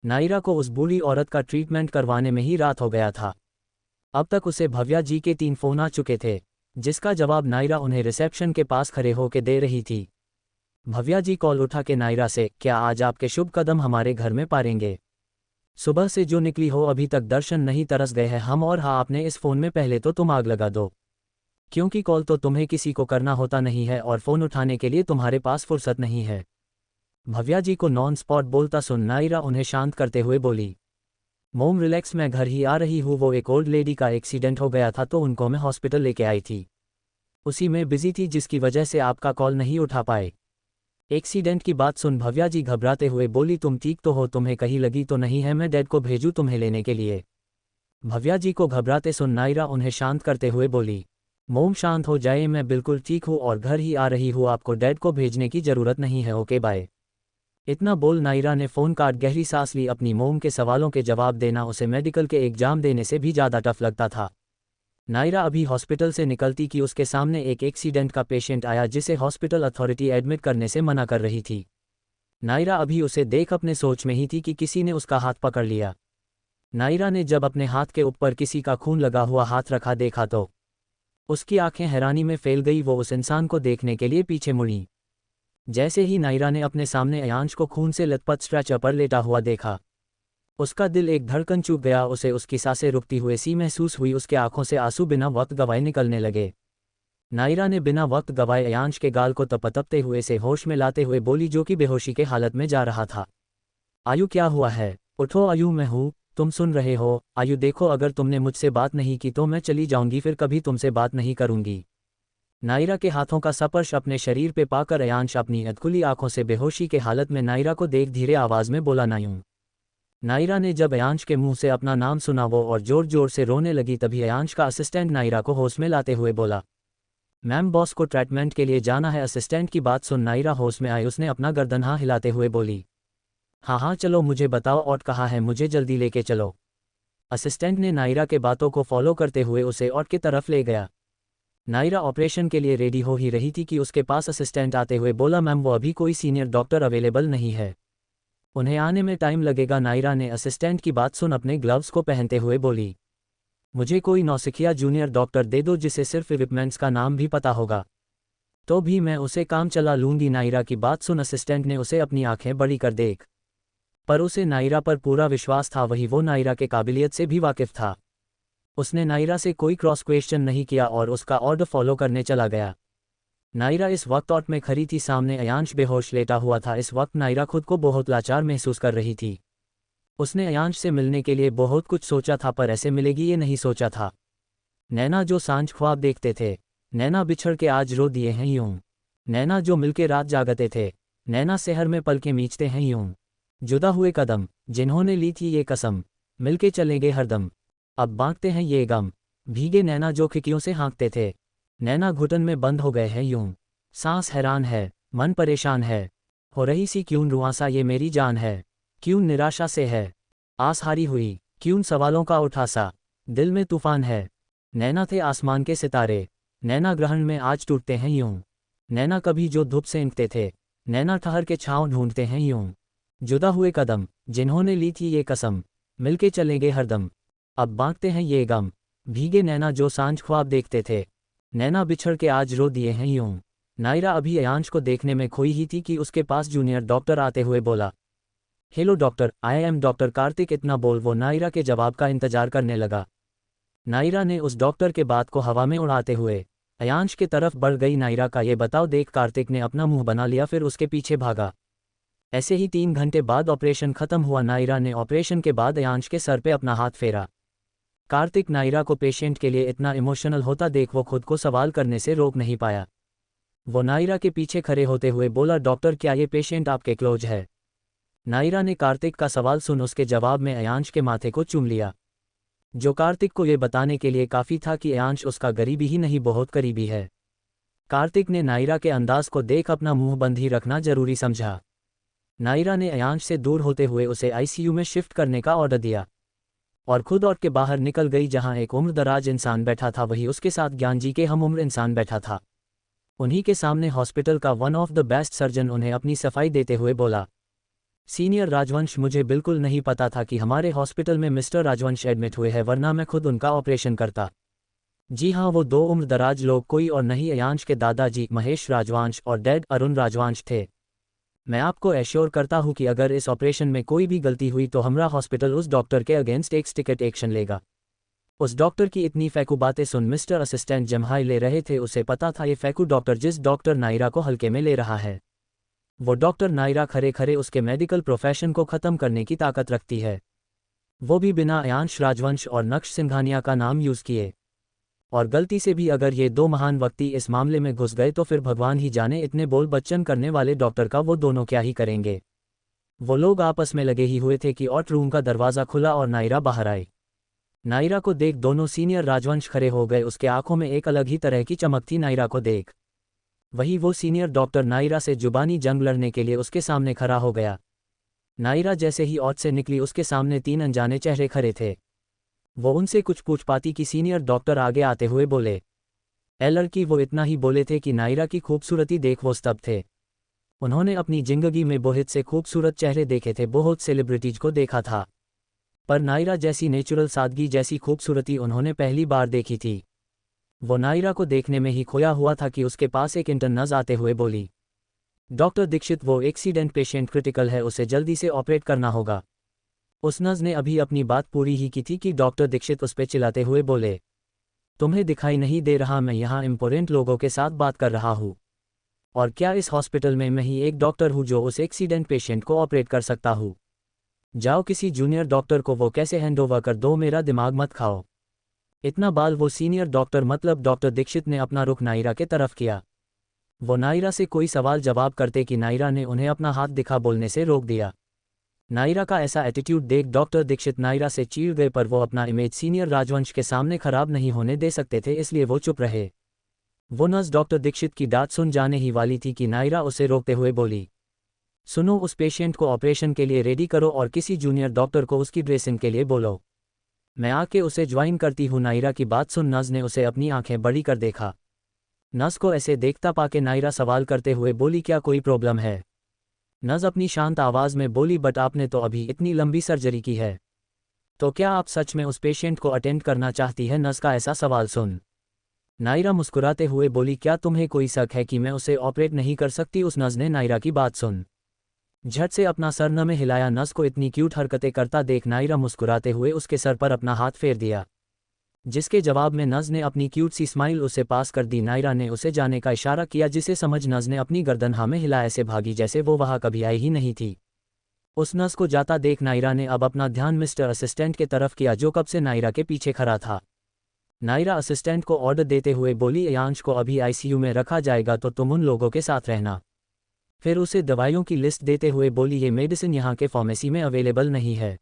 नायरा को उस बूढ़ी औरत का ट्रीटमेंट करवाने में ही रात हो गया था। अब तक उसे भव्या जी के 3 फोन आ चुके थे, जिसका जवाब नायरा उन्हें रिसेप्शन के पास खड़े होकर दे रही थी। भव्या जी कॉल उठा के नायरा से, क्या आज आपके शुभ कदम हमारे घर में पारेंगे? सुबह से जो निकली हो अभी तक दर्शन नहीं तरस गए हैं हम, और हाँ आपने इस फ़ोन में पहले तो तुम आग लगा दो, क्योंकि कॉल तो तुम्हें किसी को करना होता नहीं है और फ़ोन उठाने के लिए तुम्हारे पास फुर्सत नहीं है। भव्या जी को नॉन स्पॉट बोलता सुन नायरा उन्हें शांत करते हुए बोली, मोम रिलैक्स, मैं घर ही आ रही हूँ। वो एक ओल्ड लेडी का एक्सीडेंट हो गया था तो उनको मैं हॉस्पिटल लेके आई थी, उसी में बिजी थी जिसकी वजह से आपका कॉल नहीं उठा पाए। एक्सीडेंट की बात सुन भव्या जी घबराते हुए बोली, तुम ठीक तो हो? तुम्हें कहीं लगी तो नहीं है? मैं डैड को भेजूं तुम्हें लेने के लिए? भव्या जी को घबराते सुन नायरा उन्हें शांत करते हुए बोली, मोम शांत हो जाए, मैं बिल्कुल ठीक हूँ और घर ही आ रही हूँ, आपको डैड को भेजने की ज़रूरत नहीं है, ओके बाय। इतना बोल नायरा ने फ़ोन काट गहरी सांस ली। अपनी मोम के सवालों के जवाब देना उसे मेडिकल के एग्जाम देने से भी ज़्यादा टफ लगता था। नायरा अभी हॉस्पिटल से निकलती कि उसके सामने एक एक्सीडेंट का पेशेंट आया जिसे हॉस्पिटल अथॉरिटी एडमिट करने से मना कर रही थी। नायरा अभी उसे देख अपने सोच में ही थी कि किसी ने उसका हाथ पकड़ लिया। नायरा ने जब अपने हाथ के ऊपर किसी का खून लगा हुआ हाथ रखा देखा तो उसकी आंखें हैरानी में फैल गई। वो उस इंसान को देखने के लिए पीछे मुड़ी। जैसे ही नायरा ने अपने सामने अयांश को खून से लथपथ स्ट्रेचर पर लेटा हुआ देखा, उसका दिल एक धड़कन चूक गया। उसे उसकी सांसें रुकती हुई सी महसूस हुई। उसके आंखों से आंसू बिना वक्त गवाए निकलने लगे। नायरा ने बिना वक्त गवाए अयांश के गाल को तपतपते हुए से होश में लाते हुए बोली, जो कि बेहोशी के हालत में जा रहा था, आयु क्या हुआ है? उठो आयु, मैं हूँ, तुम सुन रहे हो? आयु देखो, अगर तुमने मुझसे बात नहीं की तो मैं चली जाऊंगी, फिर कभी तुमसे बात नहीं करूंगी। नायरा के हाथों का स्पर्श अपने शरीर पे पाकर अयांश अपनी अधखुली आंखों से बेहोशी के हालत में नायरा को देख धीरे आवाज में बोला, नायू। नायरा ने जब अयांश के मुंह से अपना नाम सुना वो और जोर जोर से रोने लगी। तभी अयांश का असिस्टेंट नायरा को होश में लाते हुए बोला, मैम बॉस को ट्रीटमेंट के लिए जाना है। असिस्टेंट की बात सुन नायरा होश में आई। उसने अपना गर्दन हाँ हिलाते हुए बोली, हाँ हाँ चलो, मुझे बताओ और कहाँ है, मुझे जल्दी लेके चलो। असिस्टेंट ने नायरा के बातों को फॉलो करते हुए उसे ऑट की तरफ ले गया। नायरा ऑपरेशन के लिए रेडी हो ही रही थी कि उसके पास असिस्टेंट आते हुए बोला, मैम वो अभी कोई सीनियर डॉक्टर अवेलेबल नहीं है, उन्हें आने में टाइम लगेगा। नायरा ने असिस्टेंट की बात सुन अपने ग्लव्स को पहनते हुए बोली, मुझे कोई नौसिखिया जूनियर डॉक्टर दे दो जिसे सिर्फ इक्विपमेंट्स का नाम भी पता होगा, तो भी मैं उसे काम चला लूंगी। नायरा की बात सुन असिस्टेंट ने उसे अपनी आंखें बड़ी कर देख, पर उसे नायरा पर पूरा विश्वास था। वही वो नायरा के काबिलियत से भी वाकिफ था। उसने नायरा से कोई क्रॉस क्वेश्चन नहीं किया और उसका ऑर्डर फॉलो करने चला गया। नायरा इस वक्त ऑट में खड़ी थी। सामने अयांश बेहोश लेटा हुआ था। इस वक्त नायरा खुद को बहुत लाचार महसूस कर रही थी। उसने अयांश से मिलने के लिए बहुत कुछ सोचा था, पर ऐसे मिलेगी ये नहीं सोचा था। नैना जो सांझ ख्वाब देखते थे, नैना बिछड़ के आज रो दिए हैं यूं। नैना जो मिलके रात जागते थे, नैना शहर में पलके मींचते हैं यूं। जुदा हुए कदम जिन्होंने ली थी ये कसम, मिलके चलेंगे हरदम, अब बांटते हैं ये गम। भीगे नैना जो खिड़कियों से हाँकते थे, नैना घुटन में बंद हो गए हैं यूं। सांस हैरान है, मन परेशान है, हो रही सी क्यों रुआंसा ये मेरी जान है। क्यों निराशा से है आस हारी हुई, क्यों सवालों का उठासा दिल में तूफान है। नैना थे आसमान के सितारे, नैना ग्रहण में आज टूटते हैं यूं। नैना कभी जो धूप से इंकते थे, नैना ठहर के छाँव ढूंढते हैं यूं। जुदा हुए कदम जिन्होंने ली थी ये कसम, मिलके चलेंगे हरदम, अब बांटते हैं ये गम। भीगे नैना जो सांझ ख्वाब देखते थे, नैना बिछड़ के आज रो दिए हैं यूं। नायरा अभी अयांश को देखने में खोई ही थी कि उसके पास जूनियर डॉक्टर आते हुए बोला, hello doctor, I am doctor Kartik. इतना बोल वो नायरा के जवाब का इंतजार करने लगा। नायरा ने उस डॉक्टर के बात को हवा में उड़ाते हुए अयांश की तरफ बढ़ गई। नायरा का ये बताओ देख कार्तिक ने अपना मुंह बना लिया, फिर उसके पीछे भागा। ऐसे ही 3 घंटे बाद ऑपरेशन खत्म हुआ। नायरा ने ऑपरेशन के बाद अयांश के सर पे अपना हाथ फेरा। कार्तिक नायरा को पेशेंट के लिए इतना इमोशनल होता देख वो खुद को सवाल करने से रोक नहीं पाया। वो नायरा के पीछे खड़े होते हुए बोला, डॉक्टर क्या ये पेशेंट आपके क्लोज है? नायरा ने कार्तिक का सवाल सुन उसके जवाब में अयांश के माथे को चूम लिया, जो कार्तिक को ये बताने के लिए काफ़ी था कि अयांश उसका गरीबी ही नहीं बहुत करीबी है। कार्तिक ने नायरा के अंदाज को देख अपना मुंह बंद ही रखना जरूरी समझा। नायरा ने अयांश से दूर होते हुए उसे आईसीयू में शिफ्ट करने का ऑर्डर दिया और खुद लौट के बाहर निकल गई। जहां एक उम्रदराज इंसान बैठा था, वही उसके साथ ज्ञानजी के हम उम्र इंसान बैठा था। उन्हीं के सामने हॉस्पिटल का one of the best surgeon उन्हें अपनी सफाई देते हुए बोला, सीनियर राजवंश, मुझे बिल्कुल नहीं पता था कि हमारे हॉस्पिटल में मिस्टर राजवंश एडमिट हुए हैं, वरना मैं खुद उनका ऑपरेशन करता। जी हाँ, वो दो उम्रदराज लोग कोई और नहीं अयांश के दादाजी महेश राजवंश और डैड अरुण राजवंश थे। मैं आपको एश्योर करता हूँ कि अगर इस ऑपरेशन में कोई भी गलती हुई तो हमारा हॉस्पिटल उस डॉक्टर के अगेंस्ट एक स्टिकेट एक्शन लेगा। उस डॉक्टर की इतनी फेंकू बातें सुन मिस्टर असिस्टेंट जम्हाई ले रहे थे। उसे पता था ये फेंकू डॉक्टर जिस डॉक्टर नायरा को हल्के में ले रहा है, वो डॉक्टर नायरा खरे खरे उसके मेडिकल प्रोफेशन को ख़त्म करने की ताकत रखती है, वो भी बिना अयांश राजवंश और नक्श सिंघानिया का नाम यूज़ किए। और गलती से भी अगर ये दो महान व्यक्ति इस मामले में घुस गए तो फिर भगवान ही जाने इतने बोल बच्चन करने वाले डॉक्टर का वो दोनों क्या ही करेंगे। वो लोग आपस में लगे ही हुए थे कि ऑट रूम का दरवाज़ा खुला और नायरा बाहर आई। नायरा को देख दोनों सीनियर राजवंश खड़े हो गए। उसके आंखों में एक अलग ही तरह की चमक थी नायरा को देख। वही वो सीनियर डॉक्टर नायरा से जुबानी जंग लड़ने के लिए उसके सामने खड़ा हो गया। नायरा जैसे ही ऑट से निकली उसके सामने तीन अनजाने चेहरे खड़े थे। वो उनसे कुछ पूछ पाती कि सीनियर डॉक्टर आगे आते हुए बोले, ए लड़की। वो इतना ही बोले थे कि नायरा की खूबसूरती देख वो स्तब्ध थे। उन्होंने अपनी जिंदगी में बहुत से खूबसूरत चेहरे देखे थे, बहुत सेलिब्रिटीज को देखा था, पर नायरा जैसी नेचुरल सादगी जैसी खूबसूरती उन्होंने पहली बार देखी थी। वो नायरा को देखने में ही खोया हुआ था कि उसके पास एक इंटर्न नर्स आते हुए बोली, डॉक्टर दीक्षित, वो एक्सीडेंट पेशेंट क्रिटिकल है, उसे जल्दी से ऑपरेट करना होगा। उस नर्स ने अभी अपनी बात पूरी ही की थी कि डॉक्टर दीक्षित उस पर चिल्लाते हुए बोले, तुम्हें दिखाई नहीं दे रहा मैं यहाँ इम्पोर्टेंट लोगों के साथ बात कर रहा हूँ, और क्या इस हॉस्पिटल में मैं ही एक डॉक्टर हूँ जो उस एक्सीडेंट पेशेंट को ऑपरेट कर सकता हूँ? जाओ किसी जूनियर डॉक्टर को वो कैसे हैंड ओवर कर दो, मेरा दिमाग मत खाओ। इतना बाल वो सीनियर डॉक्टर मतलब डॉक्टर दीक्षित ने अपना रुख नायरा के तरफ किया। वो नायरा से कोई सवाल जवाब करते कि नायरा ने उन्हें अपना हाथ दिखा बोलने से रोक दिया। नायरा का ऐसा एटीट्यूड देख डॉक्टर दीक्षित नायरा से चीड़ गए, पर वो अपना इमेज सीनियर राजवंश के सामने खराब नहीं होने दे सकते थे, इसलिए वो चुप रहे। वो नर्स डॉक्टर दीक्षित की डांट सुन जाने ही वाली थी कि नायरा उसे रोकते हुए बोली, सुनो, उस पेशेंट को ऑपरेशन के लिए रेडी करो और किसी जूनियर डॉक्टर को उसकी ड्रेसिंग के लिए बोलो, मैं आके उसे ज्वाइन करती हूँ। नायरा की बात सुन नर्स ने उसे अपनी आंखें बड़ी कर देखा। नर्स को ऐसे देखता पाके नायरा सवाल करते हुए बोली, क्या कोई प्रॉब्लम है? नर्स अपनी शांत आवाज़ में बोली, बट आपने तो अभी इतनी लंबी सर्जरी की है, तो क्या आप सच में उस पेशेंट को अटेंड करना चाहती है? नर्स का ऐसा सवाल सुन नायरा मुस्कुराते हुए बोली, क्या तुम्हें कोई शक है कि मैं उसे ऑपरेट नहीं कर सकती? उस नर्स ने नायरा की बात सुन झट से अपना सर न में हिलाया। नर्स को इतनी क्यूट हरकतें करता देख नायरा मुस्कुराते हुए उसके सर पर अपना हाथ फेर दिया, जिसके जवाब में नर्स ने अपनी क्यूट सी स्माइल उसे पास कर दी। नायरा ने उसे जाने का इशारा किया, जिसे समझ नर्स ने अपनी गर्दन हाँ में हिलाया, ऐसे भागी जैसे वो वहाँ कभी आई ही नहीं थी। उस नर्स को जाता देख नायरा ने अब अपना ध्यान मिस्टर असिस्टेंट के तरफ किया, जो कब से नायरा के पीछे खड़ा था। नायरा असिस्टेंट को ऑर्डर देते हुए बोली, अयांश को अभी आईसीयू में रखा जाएगा, तो तुम उन लोगों के साथ रहना। फिर उसे दवाइयों की लिस्ट देते हुए बोली, ये मेडिसिन यहाँ के फार्मेसी में अवेलेबल नहीं है,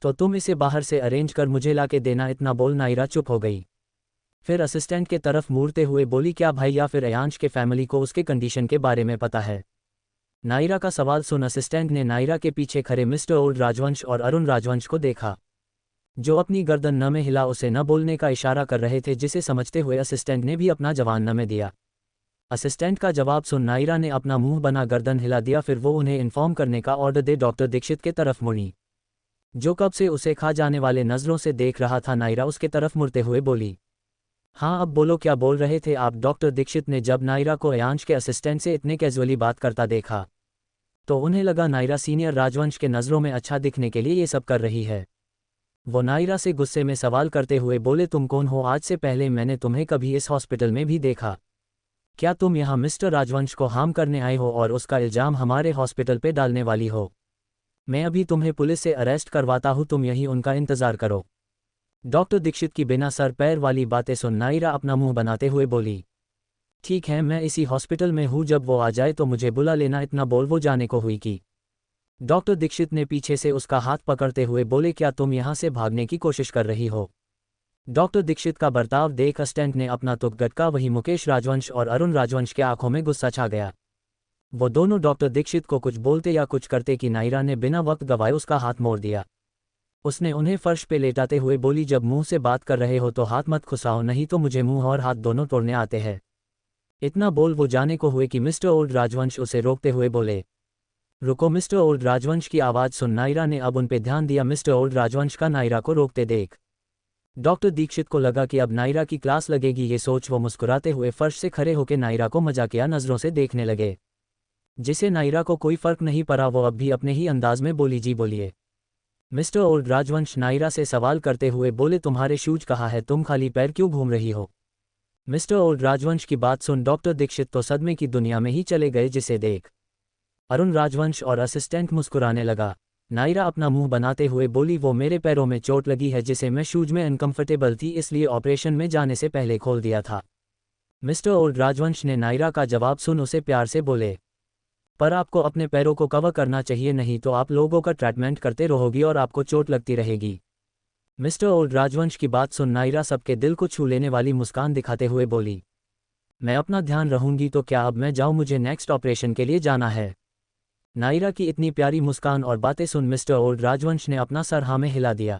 तो तुम इसे बाहर से अरेंज कर मुझे ला के देना। इतना बोल नायरा चुप हो गई। फिर असिस्टेंट के तरफ मुड़ते हुए बोली, क्या भाई या फिर अयांश के फैमिली को उसके कंडीशन के बारे में पता है? नायरा का सवाल सुन असिस्टेंट ने नायरा के पीछे खड़े मिस्टर ओल्ड राजवंश और अरुण राजवंश को देखा, जो अपनी गर्दन न में हिला उसे न बोलने का इशारा कर रहे थे, जिसे समझते हुए असिस्टेंट ने भी अपना जवान न में दिया। असिस्टेंट का जवाब सुन नायरा ने अपना मुंह बना गर्दन हिला दिया। फिर वो उन्हें इन्फॉर्म करने का ऑर्डर दे डॉक्टर दीक्षित के तरफ मुड़ी, जो कब से उसे खा जाने वाले नज़रों से देख रहा था। नायरा उसके तरफ मुड़ते हुए बोली, हाँ अब बोलो, क्या बोल रहे थे आप? डॉक्टर दीक्षित ने जब नायरा को अयांश के असिस्टेंट से इतने कैजुअली बात करता देखा, तो उन्हें लगा नायरा सीनियर राजवंश के नज़रों में अच्छा दिखने के लिए ये सब कर रही है। वो नायरा से गुस्से में सवाल करते हुए बोले, तुम कौन हो? आज से पहले मैंने तुम्हें कभी इस हॉस्पिटल में भी देखा? क्या तुम यहाँ मिस्टर राजवंश को हार्म करने आए हो और उसका इल्ज़ाम हमारे हॉस्पिटल पे डालने वाली हो? मैं अभी तुम्हें पुलिस से अरेस्ट करवाता हूँ, तुम यहीं उनका इंतज़ार करो। डॉक्टर दीक्षित की बिना सर पैर वाली बातें सुन नायरा अपना मुंह बनाते हुए बोली, ठीक है, मैं इसी हॉस्पिटल में हूँ, जब वो आ जाए तो मुझे बुला लेना। इतना बोल वो जाने को हुई कि डॉक्टर दीक्षित ने पीछे से उसका हाथ पकड़ते हुए बोले, क्या तुम यहाँ से भागने की कोशिश कर रही हो? डॉक्टर दीक्षित का बर्ताव देख असिस्टेंट ने अपना तुक गटका। वही मुकेश राजवंश और अरुण राजवंश के आंखों में गुस्सा छा गया। वो दोनों डॉक्टर दीक्षित को कुछ बोलते या कुछ करते कि नायरा ने बिना वक्त गवाए उसका हाथ मोड़ दिया। उसने उन्हें फर्श पे लेटाते हुए बोली, जब मुंह से बात कर रहे हो तो हाथ मत खुसाओ, नहीं तो मुझे मुंह और हाथ दोनों तोड़ने आते हैं। इतना बोल वो जाने को हुए कि मिस्टर ओल्ड राजवंश उसे रोकते हुए बोले, रुको मिस्टर ओल्ड, राजवंश की आवाज़ सुन नायरा ने अब उन पे ध्यान दिया। मिस्टर ओल्ड, राजवंश का नायरा को रोकते देख डॉक्टर दीक्षित को लगा कि अब नायरा की क्लास लगेगी। ये सोच वो मुस्कुराते हुए फर्श से खड़े होकर नायरा को मजाकिया नज़रों से देखने लगे। जिसे नायरा को कोई फर्क नहीं पड़ा, वो अब भी अपने ही अंदाज में बोली, जी बोलिए मिस्टर ओल्ड। राजवंश नायरा से सवाल करते हुए बोले, तुम्हारे शूज कहाँ है, तुम खाली पैर क्यों घूम रही हो। मिस्टर ओल्ड, राजवंश की बात सुन डॉक्टर दीक्षित तो सदमे की दुनिया में ही चले गए, जिसे देख अरुण, राजवंश और असिस्टेंट मुस्कुराने लगा। नायरा अपना मुंह बनाते हुए बोली, वो मेरे पैरों में चोट लगी है जिसे मैं शूज में अनकंफर्टेबल थी इसलिए ऑपरेशन में जाने से पहले खोल दिया था। मिस्टर ओल्ड, राजवंश ने नायरा का जवाब सुन उसे प्यार से बोले, पर आपको अपने पैरों को कवर करना चाहिए, नहीं तो आप लोगों का ट्रीटमेंट करते रहोगी और आपको चोट लगती रहेगी। मिस्टर ओल्ड, राजवंश की बात सुन नायरा सबके दिल को छू लेने वाली मुस्कान दिखाते हुए बोली, मैं अपना ध्यान रहूंगी, तो क्या अब मैं जाऊं, मुझे नेक्स्ट ऑपरेशन के लिए जाना है। नायरा की इतनी प्यारी मुस्कान और बातें सुन मिस्टर ओल्ड, राजवंश ने अपना सर हाँ में हिला दिया।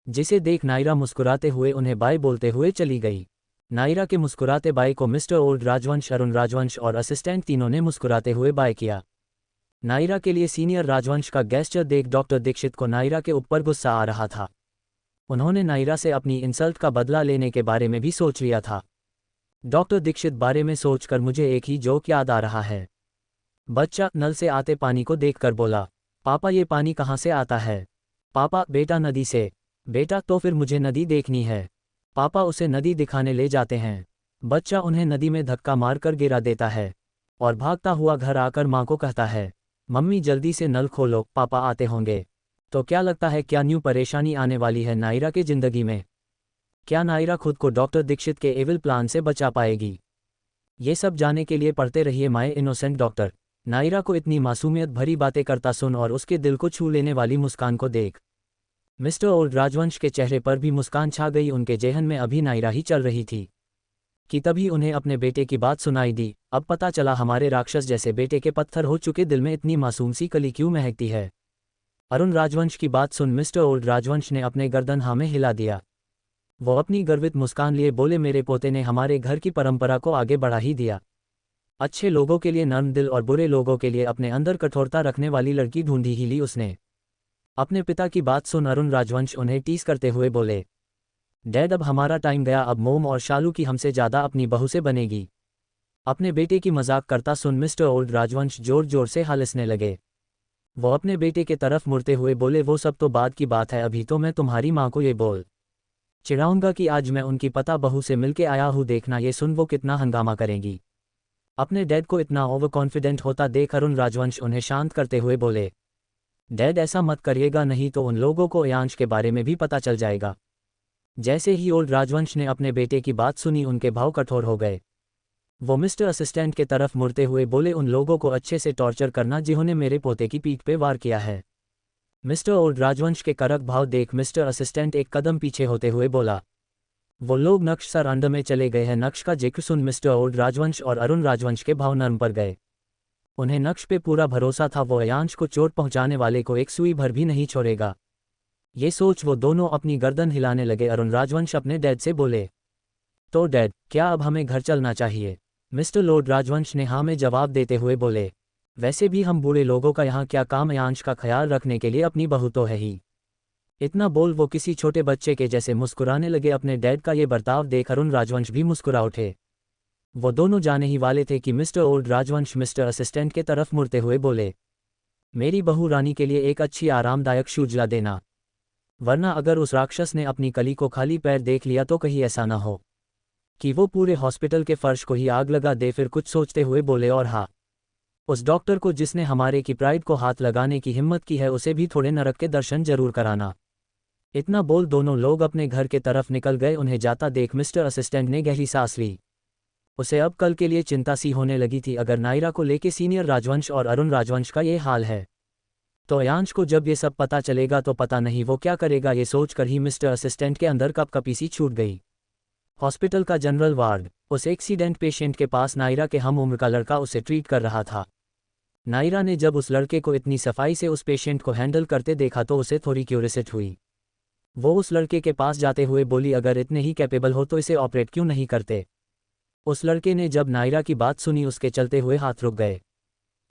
जिसे देख नायरा मुस्कुराते हुए उन्हें बाय बोलते हुए चली गई। नायरा के मुस्कुराते बाय को मिस्टर ओल्ड, राजवंश, अरुण राजवंश और असिस्टेंट तीनों ने मुस्कुराते हुए बाय किया। नायरा के लिए सीनियर राजवंश का गेस्चर देख डॉक्टर दीक्षित को नायरा के ऊपर गुस्सा आ रहा था। उन्होंने नायरा से अपनी इंसल्ट का बदला लेने के बारे में भी सोच लिया था। डॉक्टर दीक्षित बारे में सोचकर मुझे एक ही जोक याद आ रहा है। बच्चा नल से आते पानी को देखकर बोला, पापा ये पानी कहाँ से आता है। पापा, बेटा नदी से। बेटा, तो फिर मुझे नदी देखनी है। पापा उसे नदी दिखाने ले जाते हैं। बच्चा उन्हें नदी में धक्का मारकर गिरा देता है और भागता हुआ घर आकर माँ को कहता है, मम्मी जल्दी से नल खोलो, पापा आते होंगे। तो क्या लगता है क्या न्यू परेशानी आने वाली है नायरा के जिंदगी में। क्या नायरा खुद को डॉक्टर दीक्षित के एविल प्लान से बचा पाएगी। ये सब जाने के लिए पढ़ते रहिए माय इनोसेंट डॉक्टर। नायरा को इतनी मासूमियत भरी बातें करता सुन और उसके दिल को छू लेने वाली मुस्कान को देख मिस्टर ओल्ड, राजवंश के चेहरे पर भी मुस्कान छा गई। उनके जेहन में अभी नायरा ही चल रही थी कि तभी उन्हें अपने बेटे की बात सुनाई दी। अब पता चला हमारे राक्षस जैसे बेटे के पत्थर हो चुके दिल में इतनी मासूम सी कली क्यों महकती है। अरुण राजवंश की बात सुन मिस्टर ओल्ड, राजवंश ने अपने गर्दन हाँ में हिला दिया। वो अपनी गर्वित मुस्कान लिए बोले, मेरे पोते ने हमारे घर की परंपरा को आगे बढ़ा ही दिया। अच्छे लोगों के लिए नर्म दिल और बुरे लोगों के लिए अपने अंदर कठोरता रखने वाली लड़की ढूंढी ही ली उसने। अपने पिता की बात सुन अरुण राजवंश उन्हें टीस करते हुए बोले, डैड अब हमारा टाइम गया, अब मोम और शालू की हमसे ज़्यादा अपनी बहू से बनेगी। अपने बेटे की मजाक करता सुन मिस्टर ओल्ड, राजवंश जोर जोर से हंसने लगे। वो अपने बेटे के तरफ मुड़ते हुए बोले, वो सब तो बाद की बात है, अभी तो मैं तुम्हारी माँ को ये बोल चिढ़ाऊंगा कि आज मैं उनकी पता बहू से मिलके आया हूँ, देखना ये सुन वो कितना हंगामा करेंगी। अपने डैड को इतना ओवर कॉन्फिडेंट होता देख अरुण राजवंश उन्हें शांत करते हुए बोले, डैड ऐसा मत करिएगा, नहीं तो उन लोगों को अयांश के बारे में भी पता चल जाएगा। जैसे ही ओल्ड राजवंश ने अपने बेटे की बात सुनी उनके भाव कठोर हो गए। वो मिस्टर असिस्टेंट के तरफ मुड़ते हुए बोले, उन लोगों को अच्छे से टॉर्चर करना जिन्होंने मेरे पोते की पीठ पे वार किया है। मिस्टर ओल्ड राजवंश के कड़क भाव देख मिस्टर असिस्टेंट एक कदम पीछे होते हुए बोला, वो लोग नक्श सर अंडर में चले गए हैं। नक्श का जिक्र सुन मिस्टर ओल्ड राजवंश और अरुण राजवंश के भाव नर्म पर गए। उन्हें नक्श पे पूरा भरोसा था, वो अयांश को चोट पहुंचाने वाले को एक सुई भर भी नहीं छोड़ेगा। ये सोच वो दोनों अपनी गर्दन हिलाने लगे। अरुण राजवंश अपने डैड से बोले, तो डैड क्या अब हमें घर चलना चाहिए। मिस्टर लॉर्ड राजवंश ने हाँ में जवाब देते हुए बोले, वैसे भी हम बूढ़े लोगों का यहाँ क्या काम, अयांश का ख्याल रखने के लिए अपनी बहू तो है ही। इतना बोल वो किसी छोटे बच्चे के जैसे मुस्कुराने लगे। अपने डैड का ये बर्ताव देख अरुण राजवंश भी मुस्कुरा उठे। वो दोनों जाने ही वाले थे कि मिस्टर ओल्ड राजवंश मिस्टर असिस्टेंट के तरफ मुड़ते हुए बोले, मेरी बहू रानी के लिए एक अच्छी आरामदायक शूज ला देना, वरना अगर उस राक्षस ने अपनी कली को खाली पैर देख लिया तो कहीं ऐसा ना हो कि वो पूरे हॉस्पिटल के फर्श को ही आग लगा दे। फिर कुछ सोचते हुए बोले, और हाँ, उस डॉक्टर को जिसने हमारे की प्राइड को हाथ लगाने की हिम्मत की है उसे भी थोड़े नरक के दर्शन जरूर कराना। इतना बोल दोनों लोग अपने घर के तरफ निकल गए। उन्हें जाता देख मिस्टर असिस्टेंट ने गहरी सांस ली। उसे अब कल के लिए चिंता सी होने लगी थी। अगर नायरा को लेके सीनियर राजवंश और अरुण राजवंश का ये हाल है तो अयांश को जब ये सब पता चलेगा तो पता नहीं वो क्या करेगा। ये सोचकर ही मिस्टर असिस्टेंट के अंदर कपकपी सी छूट गई। हॉस्पिटल का जनरल वार्ड। उस एक्सीडेंट पेशेंट के पास नायरा के हम उम्र का लड़का उसे ट्रीट कर रहा था। नायरा ने जब उस लड़के को इतनी सफाई से उस पेशेंट को हैंडल करते देखा तो उसे थोड़ी क्यूरियोसिटी हुई। वो उस लड़के के पास जाते हुए बोली, अगर इतने ही कैपेबल हो तो इसे ऑपरेट क्यों नहीं करते। उस लड़के ने जब नायरा की बात सुनी उसके चलते हुए हाथ रुक गए।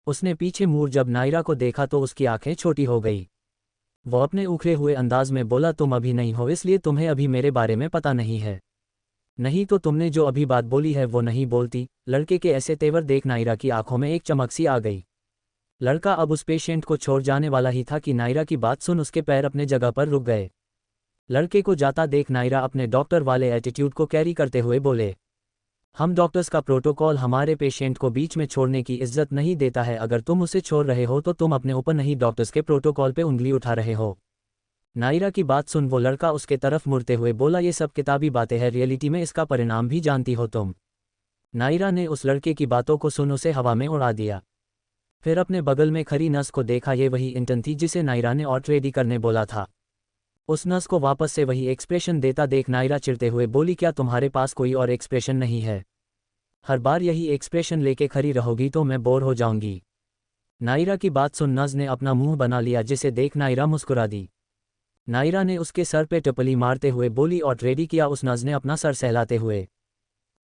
उसने पीछे मुड़ जब नायरा को देखा तो उसकी आंखें छोटी हो गई। वो अपने उखड़े हुए अंदाज में बोला, तुम अभी नहीं हो इसलिए तुम्हें अभी मेरे बारे में पता नहीं है। नहीं तो तुमने जो अभी बात बोली है वो नहीं बोलती। लड़के के ऐसे तेवर देख नायरा की आंखों में एक चमक सी आ गई। लड़का अब उस पेशेंट को छोड़ जाने वाला ही था कि नायरा की बात सुन उसके पैर अपने जगह पर रुक गए। लड़के को जाता देख नायरा अपने डॉक्टर वाले एटीट्यूड को कैरी करते हुए बोले, हम डॉक्टर्स का प्रोटोकॉल हमारे पेशेंट को बीच में छोड़ने की इज्जत नहीं देता है। अगर तुम उसे छोड़ रहे हो तो तुम अपने ऊपर नहीं डॉक्टर्स के प्रोटोकॉल पे उंगली उठा रहे हो। नायरा की बात सुन वो लड़का उसके तरफ मुड़ते हुए बोला, ये सब किताबी बातें हैं, रियलिटी में इसका परिणाम भी जानती हो तुम। नायरा ने उस लड़के की बातों को सुन उसे हवा में उड़ा दिया। फिर अपने बगल में खड़ी नर्स को देखा, ये वही इंटर्न थी जिसे नायरा ने और रेडी करने बोला था। उस नर्स को वापस से वही एक्सप्रेशन देता देख नायरा चिढ़ते हुए बोली, क्या तुम्हारे पास कोई और एक्सप्रेशन नहीं है? हर बार यही एक्सप्रेशन लेके खड़ी रहोगी तो मैं बोर हो जाऊंगी। नायरा की बात सुन नर्स ने अपना मुंह बना लिया जिसे देख नायरा मुस्कुरा दी। नायरा ने उसके सर पे टपली मारते हुए बोली, और रेडी किया? उस नर्स ने अपना सर सहलाते हुए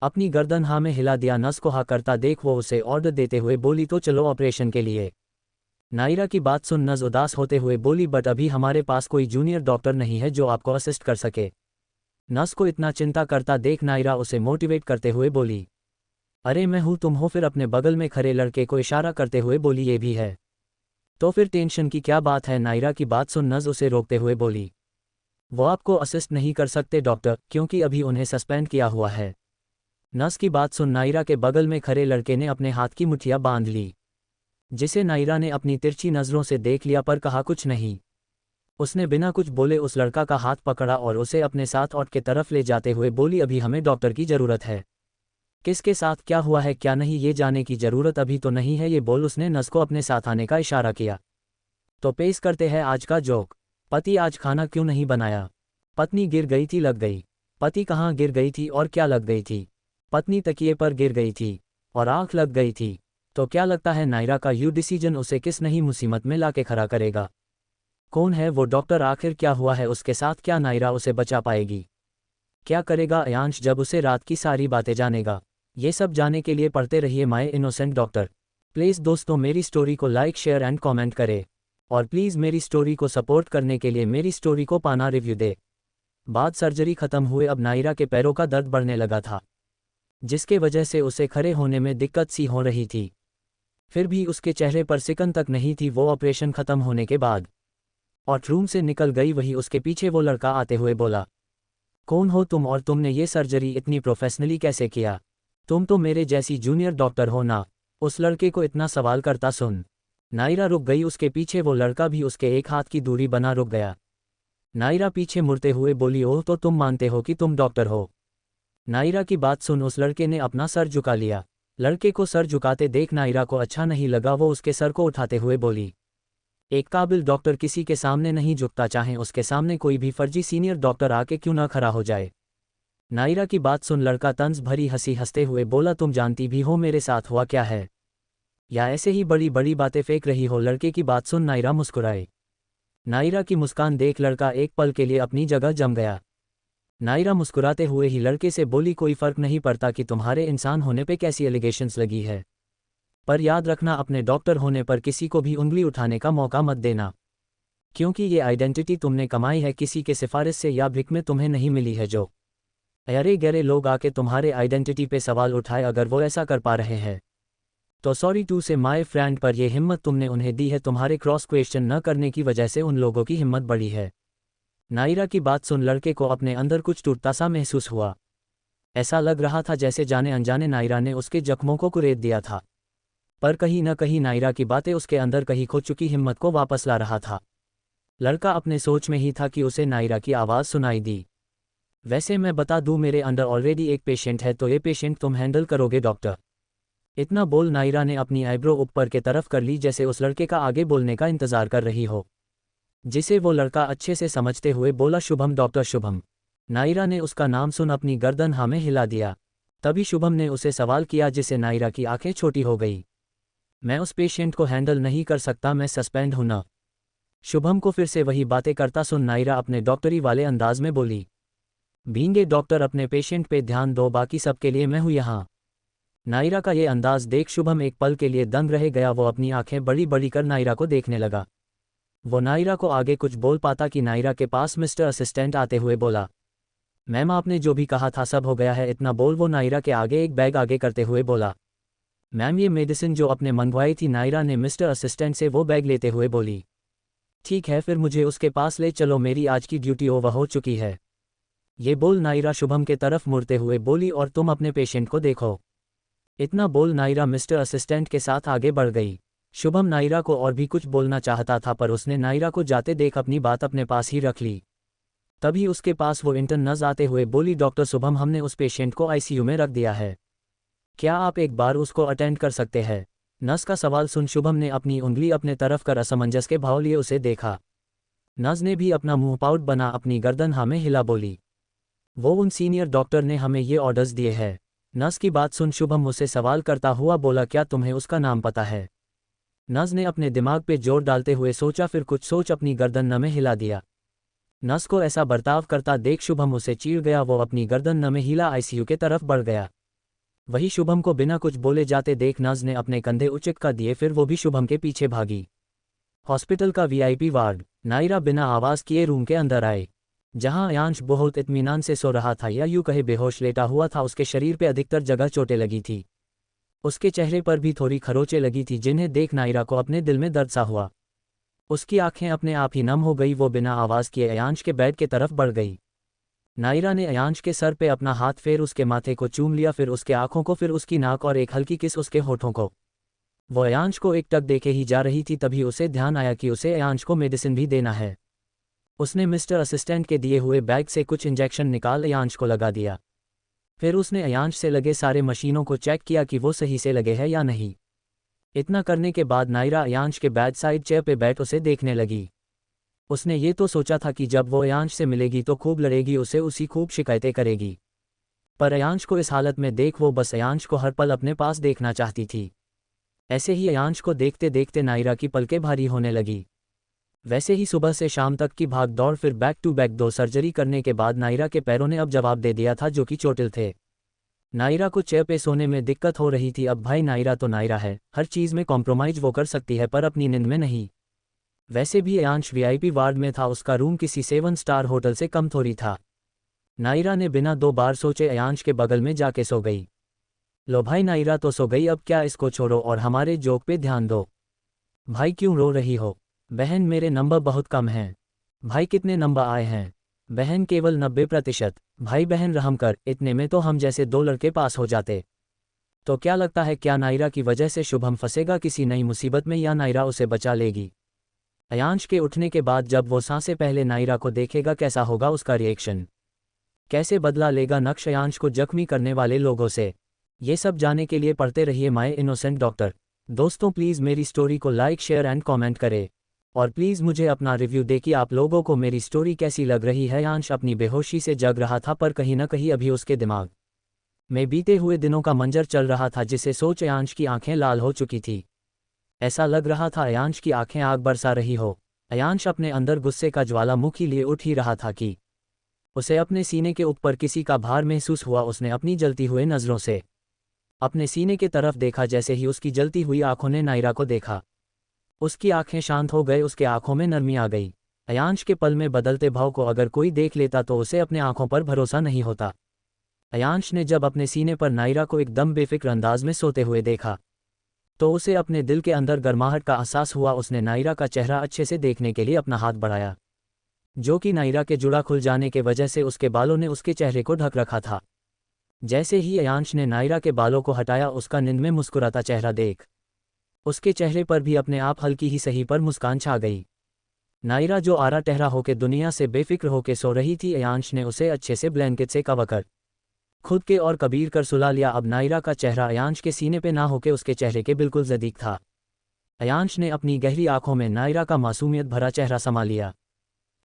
अपनी गर्दन हाँ में हिला दिया। नर्स को हाँ करता देख वो उसे ऑर्डर देते हुए बोली, तो चलो ऑपरेशन के लिए। नायरा की बात सुन नर्स उदास होते हुए बोली, बट अभी हमारे पास कोई जूनियर डॉक्टर नहीं है जो आपको असिस्ट कर सके। नर्स को इतना चिंता करता देख नायरा उसे मोटिवेट करते हुए बोली, अरे मैं हूँ तुम हो। फिर अपने बगल में खड़े लड़के को इशारा करते हुए बोली, ये भी है तो फिर टेंशन की क्या बात है? नायरा की बात सुन नर्स उसे रोकते हुए बोली, वो आपको असिस्ट नहीं कर सकते डॉक्टर, क्योंकि अभी उन्हें सस्पेंड किया हुआ है। नर्स की बात सुन नायरा के बगल में खड़े लड़के ने अपने हाथ की मुठ्ठियां बांध ली, जिसे नायरा ने अपनी तिरछी नज़रों से देख लिया पर कहा कुछ नहीं। उसने बिना कुछ बोले उस लड़का का हाथ पकड़ा और उसे अपने साथ ऑट के तरफ ले जाते हुए बोली, अभी हमें डॉक्टर की ज़रूरत है। किसके साथ क्या हुआ है क्या नहीं ये जाने की ज़रूरत अभी तो नहीं है। ये बोल उसने नर्स को अपने साथ आने का इशारा किया। तो पेश करते हैं आज का जोक। पति आज खाना क्यों नहीं बनाया? पत्नी गिर गई थी लग गई। पति कहाँ गिर गई थी और क्या लग गई थी? पत्नी तकिए पर गिर गई थी और आंख लग गई थी। तो क्या लगता है नायरा का यू डिसीजन उसे किस नहीं मुसीबत में लाके खड़ा करेगा? कौन है वो डॉक्टर? आखिर क्या हुआ है उसके साथ? क्या नायरा उसे बचा पाएगी? क्या करेगा अयांश जब उसे रात की सारी बातें जानेगा? ये सब जानने के लिए पढ़ते रहिए माय इनोसेंट डॉक्टर। प्लीज़ दोस्तों मेरी स्टोरी को लाइक शेयर एंड कमेंट करें, और प्लीज़ मेरी स्टोरी को सपोर्ट करने के लिए मेरी स्टोरी को पाना रिव्यू दे। बाद सर्जरी खत्म हुए अब नायरा के पैरों का दर्द बढ़ने लगा था, जिसके वजह से उसे खड़े होने में दिक्कत सी हो रही थी। फिर भी उसके चेहरे पर सिकन तक नहीं थी। वो ऑपरेशन खत्म होने के बाद और रूम से निकल गई। वही उसके पीछे वो लड़का आते हुए बोला, कौन हो तुम और तुमने ये सर्जरी इतनी प्रोफेशनली कैसे किया? तुम तो मेरे जैसी जूनियर डॉक्टर हो ना? उस लड़के को इतना सवाल करता सुन नायरा रुक गई। उसके पीछे वो लड़का भी उसके एक हाथ की दूरी बना रुक गया। नायरा पीछे मुड़ते हुए बोली, ओह तो तुम मानते हो कि तुम डॉक्टर हो? नायरा की बात सुन उस लड़के ने अपना सर झुका लिया। लड़के को सर झुकाते देख नायरा को अच्छा नहीं लगा। वो उसके सर को उठाते हुए बोली, एक काबिल डॉक्टर किसी के सामने नहीं झुकता, चाहे उसके सामने कोई भी फर्जी सीनियर डॉक्टर आके क्यों ना खड़ा हो जाए। नायरा की बात सुन लड़का तंज भरी हंसी हंसते हुए बोला, तुम जानती भी हो मेरे साथ हुआ क्या है, या ऐसे ही बड़ी बड़ी बातें फेंक रही हो? लड़के की बात सुन नायरा मुस्कुराए। नायरा की मुस्कान देख लड़का एक पल के लिए अपनी जगह जम गया। नायरा मुस्कुराते हुए ही लड़के से बोली, कोई फर्क नहीं पड़ता कि तुम्हारे इंसान होने पे कैसी एलिगेशंस लगी है, पर याद रखना अपने डॉक्टर होने पर किसी को भी उंगली उठाने का मौका मत देना, क्योंकि ये आइडेंटिटी तुमने कमाई है, किसी के सिफारिश से या भिख में तुम्हें नहीं मिली है। जो अरे गहरे लोग आके तुम्हारे आइडेंटिटी पे सवाल उठाए, अगर वो ऐसा कर पा रहे हैं तो सॉरी टू से माय फ्रेंड, पर ये हिम्मत तुमने उन्हें दी है। तुम्हारे क्रॉस क्वेश्चन न करने की वजह से उन लोगों की हिम्मत बढ़ी है। नायरा की बात सुन लड़के को अपने अंदर कुछ टूटता सा महसूस हुआ। ऐसा लग रहा था जैसे जाने अनजाने नायरा ने उसके जख्मों को कुरेद दिया था, पर कहीं न कहीं नायरा की बातें उसके अंदर कहीं खो चुकी हिम्मत को वापस ला रहा था। लड़का अपने सोच में ही था कि उसे नायरा की आवाज़ सुनाई दी, वैसे मैं बता दूं मेरे अंदर ऑलरेडी एक पेशेंट है, तो ये पेशेंट तुम हैंडल करोगे डॉक्टर? इतना बोल नायरा ने अपनी आईब्रो ऊपर के तरफ कर ली, जैसे उस लड़के का आगे बोलने का इंतजार कर रही हो, जिसे वो लड़का अच्छे से समझते हुए बोला, शुभम, डॉक्टर शुभम। नायरा ने उसका नाम सुन अपनी गर्दन हाँ में हिला दिया। तभी शुभम ने उसे सवाल किया, जिसे नायरा की आंखें छोटी हो गई। मैं उस पेशेंट को हैंडल नहीं कर सकता, मैं सस्पेंड हूं ना। शुभम को फिर से वही बातें करता सुन नायरा अपने डॉक्टरी वाले अंदाज में बोली, बीइंग ए डॉक्टर अपने पेशेंट पे ध्यान दो, बाकी सबके लिए मैं हूं यहाँ। नायरा का ये अंदाज देख शुभम एक पल के लिए दंग रह गया। वो अपनी आंखें बड़ी बड़ी कर नायरा को देखने लगा। वो नायरा को आगे कुछ बोल पाता कि नायरा के पास मिस्टर असिस्टेंट आते हुए बोला, मैम आपने जो भी कहा था सब हो गया है। इतना बोल वो नायरा के आगे एक बैग आगे करते हुए बोला, मैम ये मेडिसिन जो आपने मंगवाई थी। नायरा ने मिस्टर असिस्टेंट से वो बैग लेते हुए बोली, ठीक है फिर मुझे उसके पास ले चलो, मेरी आज की ड्यूटी ओवर हो चुकी है। ये बोल नायरा शुभम के तरफ मुड़ते हुए बोली, और तुम अपने पेशेंट को देखो। इतना बोल नायरा मिस्टर असिस्टेंट के साथ आगे बढ़ गई। शुभम नायरा को और भी कुछ बोलना चाहता था पर उसने नायरा को जाते देख अपनी बात अपने पास ही रख ली। तभी उसके पास वो इंटर्न नर्स आते हुए बोली, डॉक्टर शुभम हमने उस पेशेंट को आईसीयू में रख दिया है, क्या आप एक बार उसको अटेंड कर सकते हैं? नर्स का सवाल सुन शुभम ने अपनी उंगली अपने तरफ कर असमंजस के भाव लिए उसे देखा। नर्स ने भी अपना मुंह पाउट बना अपनी गर्दन हाँ में हिला बोली, वो उन सीनियर डॉक्टर ने हमें ये ऑर्डर्स दिए हैं। नर्स की बात सुन शुभम उसे सवाल करता हुआ बोला, क्या तुम्हें उसका नाम पता है? नर्स ने अपने दिमाग पे जोर डालते हुए सोचा, फिर कुछ सोच अपनी गर्दन न में हिला दिया। नर्स को ऐसा बर्ताव करता देख शुभम उसे चीड़ गया। वो अपनी गर्दन न में हिला आईसीयू के तरफ बढ़ गया। वही शुभम को बिना कुछ बोले जाते देख नर्स ने अपने कंधे उचक कर दिए, फिर वो भी शुभम के पीछे भागी। हॉस्पिटल का वीआईपी वार्ड। नायरा बिना आवाज़ किए रूम के अंदर आए, जहां अयांश बहुत इत्मीनान से सो रहा था, या यूं कहे बेहोश लेटा हुआ था। उसके शरीर पे अधिकतर जगह चोटें लगी थी। उसके चेहरे पर भी थोड़ी खरोंचें लगी थी, जिन्हें देख नायरा को अपने दिल में दर्द सा हुआ। उसकी आंखें अपने आप ही नम हो गई। वो बिना आवाज़ किए अयांश के बेड के तरफ बढ़ गई। नायरा ने अयांश के सर पे अपना हाथ फेर उसके माथे को चूम लिया, फिर उसके आंखों को, फिर उसकी नाक और एक हल्की किस उसके होठों को। वो अयांश को एक टक देखे ही जा रही थी, तभी उसे ध्यान आया कि उसे अयांश को मेडिसिन भी देना है। उसने मिस्टर असिस्टेंट के दिए हुए बैग से कुछ इंजेक्शन निकाल अयांश को लगा दिया। फिर उसने अयांश से लगे सारे मशीनों को चेक किया कि वो सही से लगे हैं या नहीं। इतना करने के बाद नायरा अयांश के बेड साइड चेयर पे बैठ उसे देखने लगी। उसने ये तो सोचा था कि जब वो अयांश से मिलेगी तो खूब लड़ेगी, उसे उसी खूब शिकायतें करेगी। पर अयांश को इस हालत में देख वो बस अयांश को हर पल अपने पास देखना चाहती थी। ऐसे ही अयांश को देखते देखते नायरा की पलकें भारी होने लगी। वैसे ही सुबह से शाम तक की भाग दौड़, फिर बैक टू बैक 2 सर्जरी करने के बाद नायरा के पैरों ने अब जवाब दे दिया था, जो कि चोटिल थे। नायरा को चेयर पे सोने में दिक्कत हो रही थी। अब भाई नायरा तो नायरा है, हर चीज़ में कॉम्प्रोमाइज़ वो कर सकती है, पर अपनी नींद में नहीं। वैसे भी अयांश वीआईपी वार्ड में था, उसका रूम किसी 7 स्टार होटल से कम थोड़ी था। नायरा ने बिना 2 बार सोचे अयांश के बगल में जाके सो गई। लो भाई नायरा तो सो गई, अब क्या इसको छोड़ो और हमारे जोक पे ध्यान दो। भाई क्यों रो रही हो? बहन मेरे नंबर बहुत कम हैं। भाई कितने नंबर आए हैं? बहन केवल 90%। भाई बहन रहम कर, इतने में तो हम जैसे 2 लड़के पास हो जाते। तो क्या लगता है, क्या नायरा की वजह से शुभम फंसेगा किसी नई मुसीबत में, या नायरा उसे बचा लेगी? अयांश के उठने के बाद जब वो सांसें पहले नायरा को देखेगा, कैसा होगा उसका रिएक्शन? कैसे बदला लेगा नक्श अयांश को जख्मी करने वाले लोगों से? ये सब जानने के लिए पढ़ते रहिए माय इनोसेंट डॉक्टर। दोस्तों प्लीज़ मेरी स्टोरी को लाइक शेयर एंड कमेंट करें, और प्लीज़ मुझे अपना रिव्यू दे कि आप लोगों को मेरी स्टोरी कैसी लग रही है। अयांश अपनी बेहोशी से जग रहा था, पर कहीं न कहीं अभी उसके दिमाग में बीते हुए दिनों का मंजर चल रहा था, जिसे सोच अयांश की आंखें लाल हो चुकी थी। ऐसा लग रहा था अयांश की आंखें आग बरसा रही हो। अयांश अपने अंदर गुस्से का ज्वालामुखी लिए उठ ही रहा था कि उसे अपने सीने के ऊपर किसी का भार महसूस हुआ। उसने अपनी जलती हुए नज़रों से अपने सीने की तरफ देखा। जैसे ही उसकी जलती हुई आंखों ने नायरा को देखा, उसकी आंखें शांत हो गए, उसके आंखों में नरमी आ गई। अयांश के पल में बदलते भाव को अगर कोई देख लेता तो उसे अपने आंखों पर भरोसा नहीं होता। अयांश ने जब अपने सीने पर नायरा को एकदम बेफिक्र अंदाज में सोते हुए देखा, तो उसे अपने दिल के अंदर गर्माहट का एहसास हुआ। उसने नायरा का चेहरा अच्छे से देखने के लिए अपना हाथ बढ़ाया, जो कि नायरा के जुड़ा खुल जाने के वजह से उसके बालों ने उसके चेहरे को ढक रखा था। जैसे ही अयांश ने नायरा के बालों को हटाया, उसका नींद में मुस्कुराता चेहरा देख उसके चेहरे पर भी अपने आप हल्की ही सही पर मुस्कान छा गई। नायरा जो आरा टहरा होके दुनिया से बेफिक्र होके सो रही थी, अयांश ने उसे अच्छे से ब्लैंकेट से कवर कर खुद के और कबीर कर सुला लिया। अब नायरा का चेहरा अयांश के सीने पे ना होके उसके चेहरे के बिल्कुल नज़दीक था। अयांश ने अपनी गहरी आंखों में नायरा का मासूमियत भरा चेहरा समा लिया।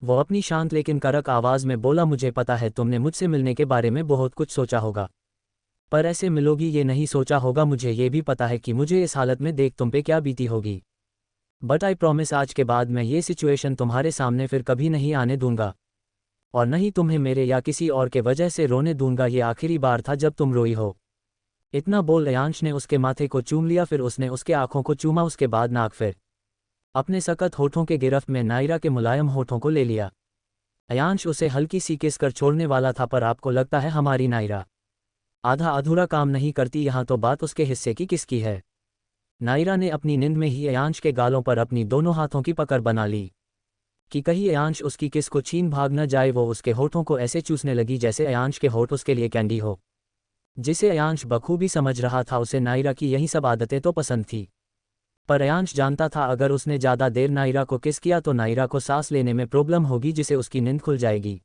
वो अपनी शांत लेकिन कड़क आवाज़ में बोला, मुझे पता है तुमने मुझसे मिलने के बारे में बहुत कुछ सोचा होगा, पर ऐसे मिलोगी ये नहीं सोचा होगा। मुझे ये भी पता है कि मुझे इस हालत में देख तुम पे क्या बीती होगी, बट आई प्रॉमिस आज के बाद मैं ये सिचुएशन तुम्हारे सामने फिर कभी नहीं आने दूंगा, और नहीं तुम्हें मेरे या किसी और के वजह से रोने दूंगा। ये आखिरी बार था जब तुम रोई हो। इतना बोल अयांश ने उसके माथे को चूम लिया, फिर उसने उसके आंखों को चूमा, उसके बाद नाक, फिर अपने सख्त होठों के गिरफ्त में नायरा के मुलायम होठों को ले लिया। अयांश उसे हल्की सी किस कर छोड़ने वाला था, पर आपको लगता है हमारी नायरा आधा अधूरा काम नहीं करती? यहाँ तो बात उसके हिस्से की किसकी है? नायरा ने अपनी नींद में ही अयांश के गालों पर अपनी दोनों हाथों की पकड़ बना ली कि कहीं अयांश उसकी किस को छीन भाग न जाए। वो उसके होठों को ऐसे चूसने लगी जैसे अयांश के होठ उसके लिए कैंडी हो, जिसे अयांश बखूबी समझ रहा था उसे नायरा की यही सब आदतें तो पसंद थी। पर अयांश जानता था अगर उसने ज़्यादा देर नायरा को किस किया तो नायरा को सांस लेने में प्रॉब्लम होगी, जिसे उसकी नींद खुल जाएगी।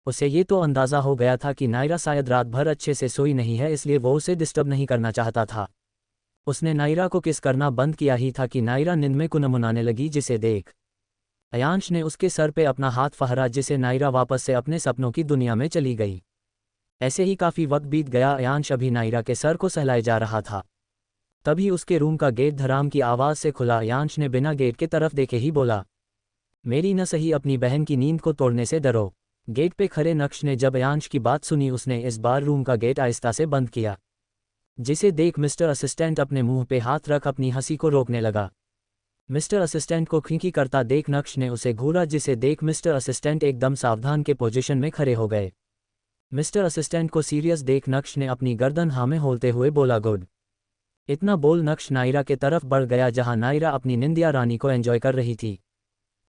उसे ये तो अंदाज़ा हो गया था कि नायरा शायद रात भर अच्छे से सोई नहीं है, इसलिए वो उसे डिस्टर्ब नहीं करना चाहता था। उसने नायरा को किस करना बंद किया ही था कि नायरा नींद में कुनमुनाने लगी, जिसे देख अयांश ने उसके सर पे अपना हाथ फहरा, जिसे नायरा वापस से अपने सपनों की दुनिया में चली गई। ऐसे ही काफ़ी वक्त बीत गया। अयांश अभी नायरा के सर को सहलाए जा रहा था, तभी उसके रूम का गेट धड़ाम की आवाज़ से खुला। अयांश ने बिना गेट के तरफ देखे ही बोला, मेरी न सही अपनी बहन की नींद को तोड़ने से डरो। गेट पे खड़े नक्श ने जब अयांश की बात सुनी, उसने इस बार रूम का गेट आहिस्ता से बंद किया, जिसे देख मिस्टर असिस्टेंट अपने मुंह पे हाथ रख अपनी हंसी को रोकने लगा। मिस्टर असिस्टेंट को खिंकी करता देख नक्श ने उसे घूरा, जिसे देख मिस्टर असिस्टेंट एकदम सावधान के पोजीशन में खड़े हो गए। मिस्टर असिस्टेंट को सीरियस देख नक्श ने अपनी गर्दन हाँ में होलते हुए बोला, गुड। इतना बोल नक्श नायरा के तरफ बढ़ गया, जहां नायरा अपनी निंदिया रानी को एंजॉय कर रही थी।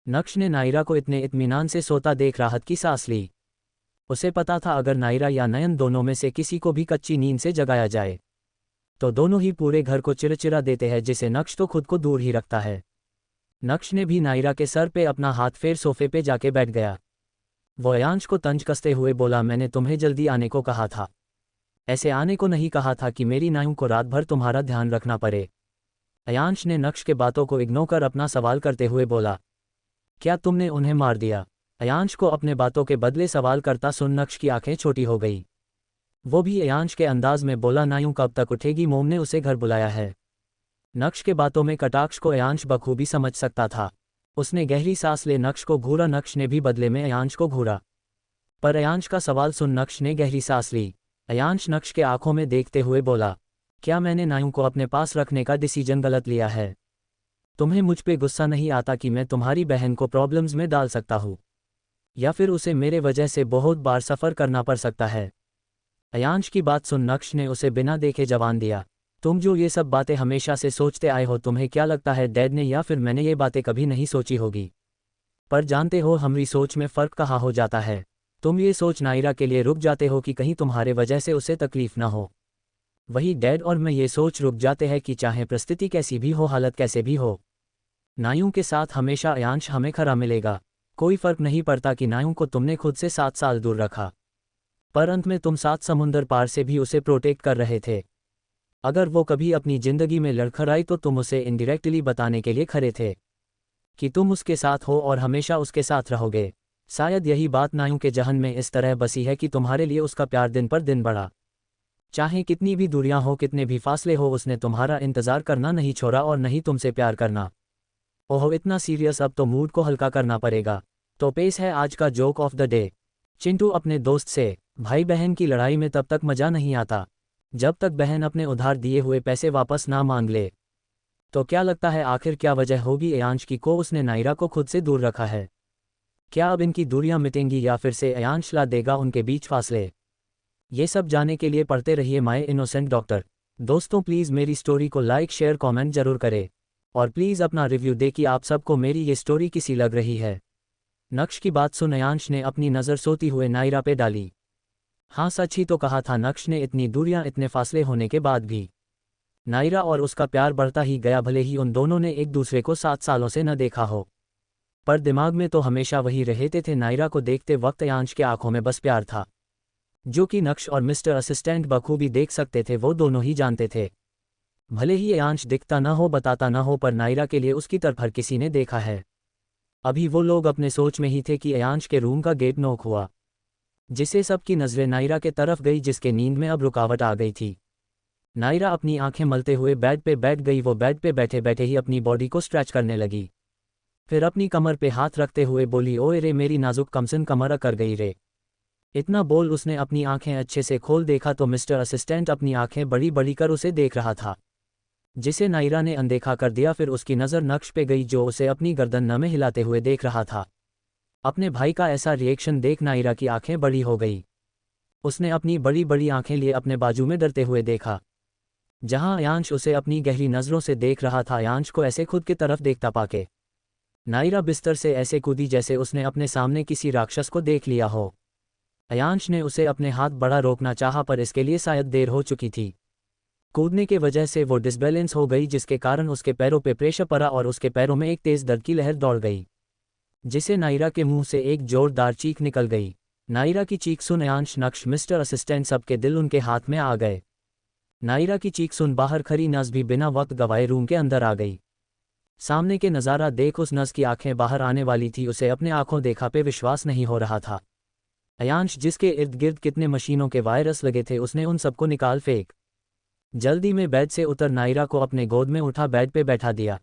नक्श ने नायरा को इतने इत्मीनान से सोता देख राहत की सांस ली। उसे पता था अगर नायरा या नयन दोनों में से किसी को भी कच्ची नींद से जगाया जाए तो दोनों ही पूरे घर को चिरचिरा देते हैं, जिसे नक्श तो खुद को दूर ही रखता है। नक्श ने भी नायरा के सर पे अपना हाथ फेर सोफे पे जाके बैठ गया। वो अयांश को तंज कसते हुए बोला, मैंने तुम्हें जल्दी आने को कहा था, ऐसे आने को नहीं कहा था कि मेरी नायू को रात भर तुम्हारा ध्यान रखना पड़े। अयांश ने नक्श के बातों को इग्नोर कर अपना सवाल करते हुए बोला, क्या तुमने उन्हें मार दिया? अयांश को अपने बातों के बदले सवाल करता सुन नक्श की आंखें छोटी हो गई। वो भी अयांश के अंदाज में बोला, नायू कब तक उठेगी? मोम ने उसे घर बुलाया है। नक्श के बातों में कटाक्ष को अयांश बखूबी समझ सकता था। उसने गहरी सांस ले नक्श को घूरा, नक्श ने भी बदले में अयांश को घूरा। पर अयांश का सवाल सुन नक्श ने गहरी सांस ली। अयांश नक्श के आंखों में देखते हुए बोला, क्या मैंने नायू को अपने पास रखने का डिसीजन गलत लिया है? तुम्हें मुझ पे गुस्सा नहीं आता कि मैं तुम्हारी बहन को प्रॉब्लम्स में डाल सकता हूँ, या फिर उसे मेरे वजह से बहुत बार सफ़र करना पड़ सकता है? अयांश की बात सुन नक्श ने उसे बिना देखे जवाब दिया, तुम जो ये सब बातें हमेशा से सोचते आए हो, तुम्हें क्या लगता है डैड ने या फिर मैंने ये बातें कभी नहीं सोची होगी? पर जानते हो हमारी सोच में फ़र्क कहाँ हो जाता है? तुम ये सोच नायरा के लिए रुक जाते हो कि कहीं तुम्हारे वजह से उसे तकलीफ ना हो। वही डैड और मैं ये सोच रुक जाते हैं कि चाहे परिस्थिति कैसी भी हो, हालत कैसे भी हो, नायू के साथ हमेशा अयांश हमें खरा मिलेगा। कोई फ़र्क नहीं पड़ता कि नायू को तुमने खुद से 7 साल दूर रखा, पर अंत में तुम 7 समुंदर पार से भी उसे प्रोटेक्ट कर रहे थे। अगर वो कभी अपनी ज़िंदगी में लड़खड़ाई तो तुम उसे इनडायरेक्टली बताने के लिए खड़े थे कि तुम उसके साथ हो और हमेशा उसके साथ रहोगे। शायद यही बात नायू के जहन में इस तरह बसी है कि तुम्हारे लिए उसका प्यार दिन पर दिन बढ़ा। चाहे कितनी भी दूरियां हो, कितने भी फासले हो, उसने तुम्हारा इंतज़ार करना नहीं छोड़ा और नहीं तुमसे प्यार करना। ओह इतना सीरियस, अब तो मूड को हल्का करना पड़ेगा। तो पेश है आज का joke of the day. Chintu अपने दोस्त से, भाई बहन की लड़ाई में तब तक मज़ा नहीं आता जब तक बहन अपने उधार दिए हुए पैसे वापस ना मांग ले। तो क्या लगता है आखिर क्या वजह होगी अयांश की को उसने नायरा को खुद से दूर रखा है? क्या अब इनकी दूरियां मिटेंगी या फिर से अयांश ला देगा उनके बीच फासले? ये सब जानने के लिए पढ़ते रहिए माय इनोसेंट डॉक्टर। दोस्तों प्लीज़ मेरी स्टोरी को लाइक शेयर कमेंट जरूर करें और प्लीज़ अपना रिव्यू दे कि आप सबको मेरी ये स्टोरी किसी लग रही है। नक्श की बात सुन अयांश ने अपनी नज़र सोती हुए नायरा पे डाली। हाँ सच ही तो कहा था नक्श ने, इतनी दूरियां इतने फासले होने के बाद भी नायरा और उसका प्यार बढ़ता ही गया। भले ही उन दोनों ने एक दूसरे को 7 सालों से न देखा हो, पर दिमाग में तो हमेशा वही रहते थे। नायरा को देखते वक्त अयांश के आंखों में बस प्यार था, जो कि नक्श और मिस्टर असिस्टेंट बखूबी देख सकते थे। वो दोनों ही जानते थे, भले ही अयांश दिखता न हो, बताता न हो, पर नायरा के लिए उसकी तरफ हर किसी ने देखा है। अभी वो लोग अपने सोच में ही थे कि अयांश के रूम का गेट नॉक हुआ, जिससे सबकी नज़रें नायरा के तरफ गई, जिसके नींद में अब रुकावट आ गई थी। नायरा अपनी आंखें मलते हुए बेड पे बैठ गई। वो बेड पे बैठे बैठे ही अपनी बॉडी को स्ट्रेच करने लगी, फिर अपनी कमर पे हाथ रखते हुए बोली, ओए रे मेरी नाजुक कमसिन कमर कर गई रे। इतना बोल उसने अपनी आंखें अच्छे से खोल देखा तो मिस्टर असिस्टेंट अपनी आंखें बड़ी बड़ी कर उसे देख रहा था, जिसे नायरा ने अनदेखा कर दिया। फिर उसकी नज़र नक्श पे गई जो उसे अपनी गर्दन नमे हिलाते हुए देख रहा था। अपने भाई का ऐसा रिएक्शन देख नायरा की आंखें बड़ी हो गई। उसने अपनी बड़ी बड़ी आंखें लिए अपने बाजू में डरते हुए देखा, जहां अयांश उसे अपनी गहरी नज़रों से देख रहा था। अयांश को ऐसे खुद की तरफ देखता पाके नायरा बिस्तर से ऐसे कूदी जैसे उसने अपने सामने किसी राक्षस को देख लिया हो। अयांश ने उसे अपने हाथ बड़ा रोकना चाहा पर इसके लिए शायद देर हो चुकी थी। कूदने के वजह से वो डिसबैलेंस हो गई, जिसके कारण उसके पैरों पे प्रेशर पड़ा और उसके पैरों में एक तेज दर्द की लहर दौड़ गई, जिसे नायरा के मुंह से एक जोरदार चीख निकल गई। नायरा की चीख सुन अयांश, नक्श, मिस्टर असिस्टेंट सबके दिल उनके हाथ में आ गए। नायरा की चीख सुन बाहर खड़ी नस भी बिना वक्त गवाए रूम के अंदर आ गई। सामने के नज़ारा देख उस नस की आंखें बाहर आने वाली थी। उसे अपने आंखों देखा पे विश्वास नहीं हो रहा था। अयांश, जिसके इर्द गिर्द कितने मशीनों के वायरस लगे थे, उसने उन सबको निकाल फेंक जल्दी में बेड से उतर नायरा को अपने गोद में उठा बेड पे बैठा दिया।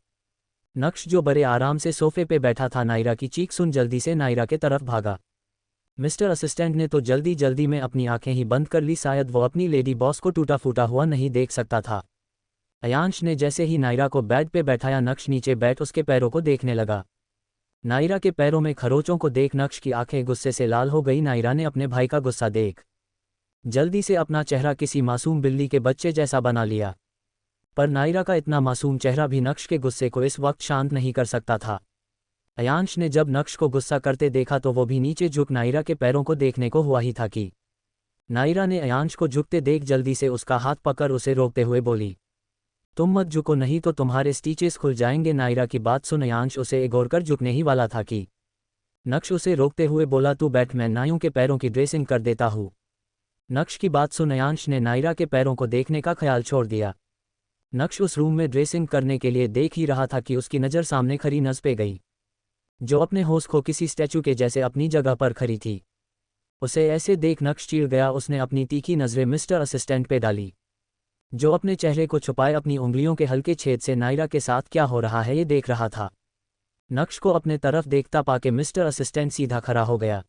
नक्श, जो बड़े आराम से सोफे पे बैठा था, नायरा की चीख सुन जल्दी से नायरा के तरफ भागा। मिस्टर असिस्टेंट ने तो जल्दी जल्दी में अपनी आंखें ही बंद कर ली, शायद वो अपनी लेडी बॉस को टूटा फूटा हुआ नहीं देख सकता था। अयांश ने जैसे ही नायरा को बेड पे बैठाया, नक्श नीचे बैठ उसके पैरों को देखने लगा। नायरा के पैरों में खरोचों को देख नक्श की आंखें गुस्से से लाल हो गई। नायरा ने अपने भाई का गुस्सा देख जल्दी से अपना चेहरा किसी मासूम बिल्ली के बच्चे जैसा बना लिया, पर नायरा का इतना मासूम चेहरा भी नक्श के गुस्से को इस वक्त शांत नहीं कर सकता था। अयांश ने जब नक्श को गुस्सा करते देखा तो वो भी नीचे झुक नायरा के पैरों को देखने को हुआ ही था कि नायरा ने अयांश को झुकते देख जल्दी से उसका हाथ पकड़ उसे रोकते हुए बोली, तुम मत झुको नहीं तो तुम्हारे स्टिचेस खुल जाएंगे। नायरा की बात सुन अयांश उसे एगोरकर झुकने ही वाला था कि नक्श उसे रोकते हुए बोला, तू बैठ, मैं नायों के पैरों की ड्रेसिंग कर देता हूँ। नक्श की बात सुन अयांश ने नायरा के पैरों को देखने का ख्याल छोड़ दिया। नक्श उस रूम में ड्रेसिंग करने के लिए देख ही रहा था कि उसकी नज़र सामने खड़ी नस पे गई, जो अपने होश को किसी स्टैचू के जैसे अपनी जगह पर खड़ी थी। उसे ऐसे देख नक्श चिढ़ गया। उसने अपनी तीखी नज़रें मिस्टर असिस्टेंट पे डाली, जो अपने चेहरे को छुपाए अपनी उंगलियों के हल्के छेद से नायरा के साथ क्या हो रहा है ये देख रहा था। नक्श को अपने तरफ देखता पाके मिस्टर असिस्टेंट सीधा खड़ा हो गया।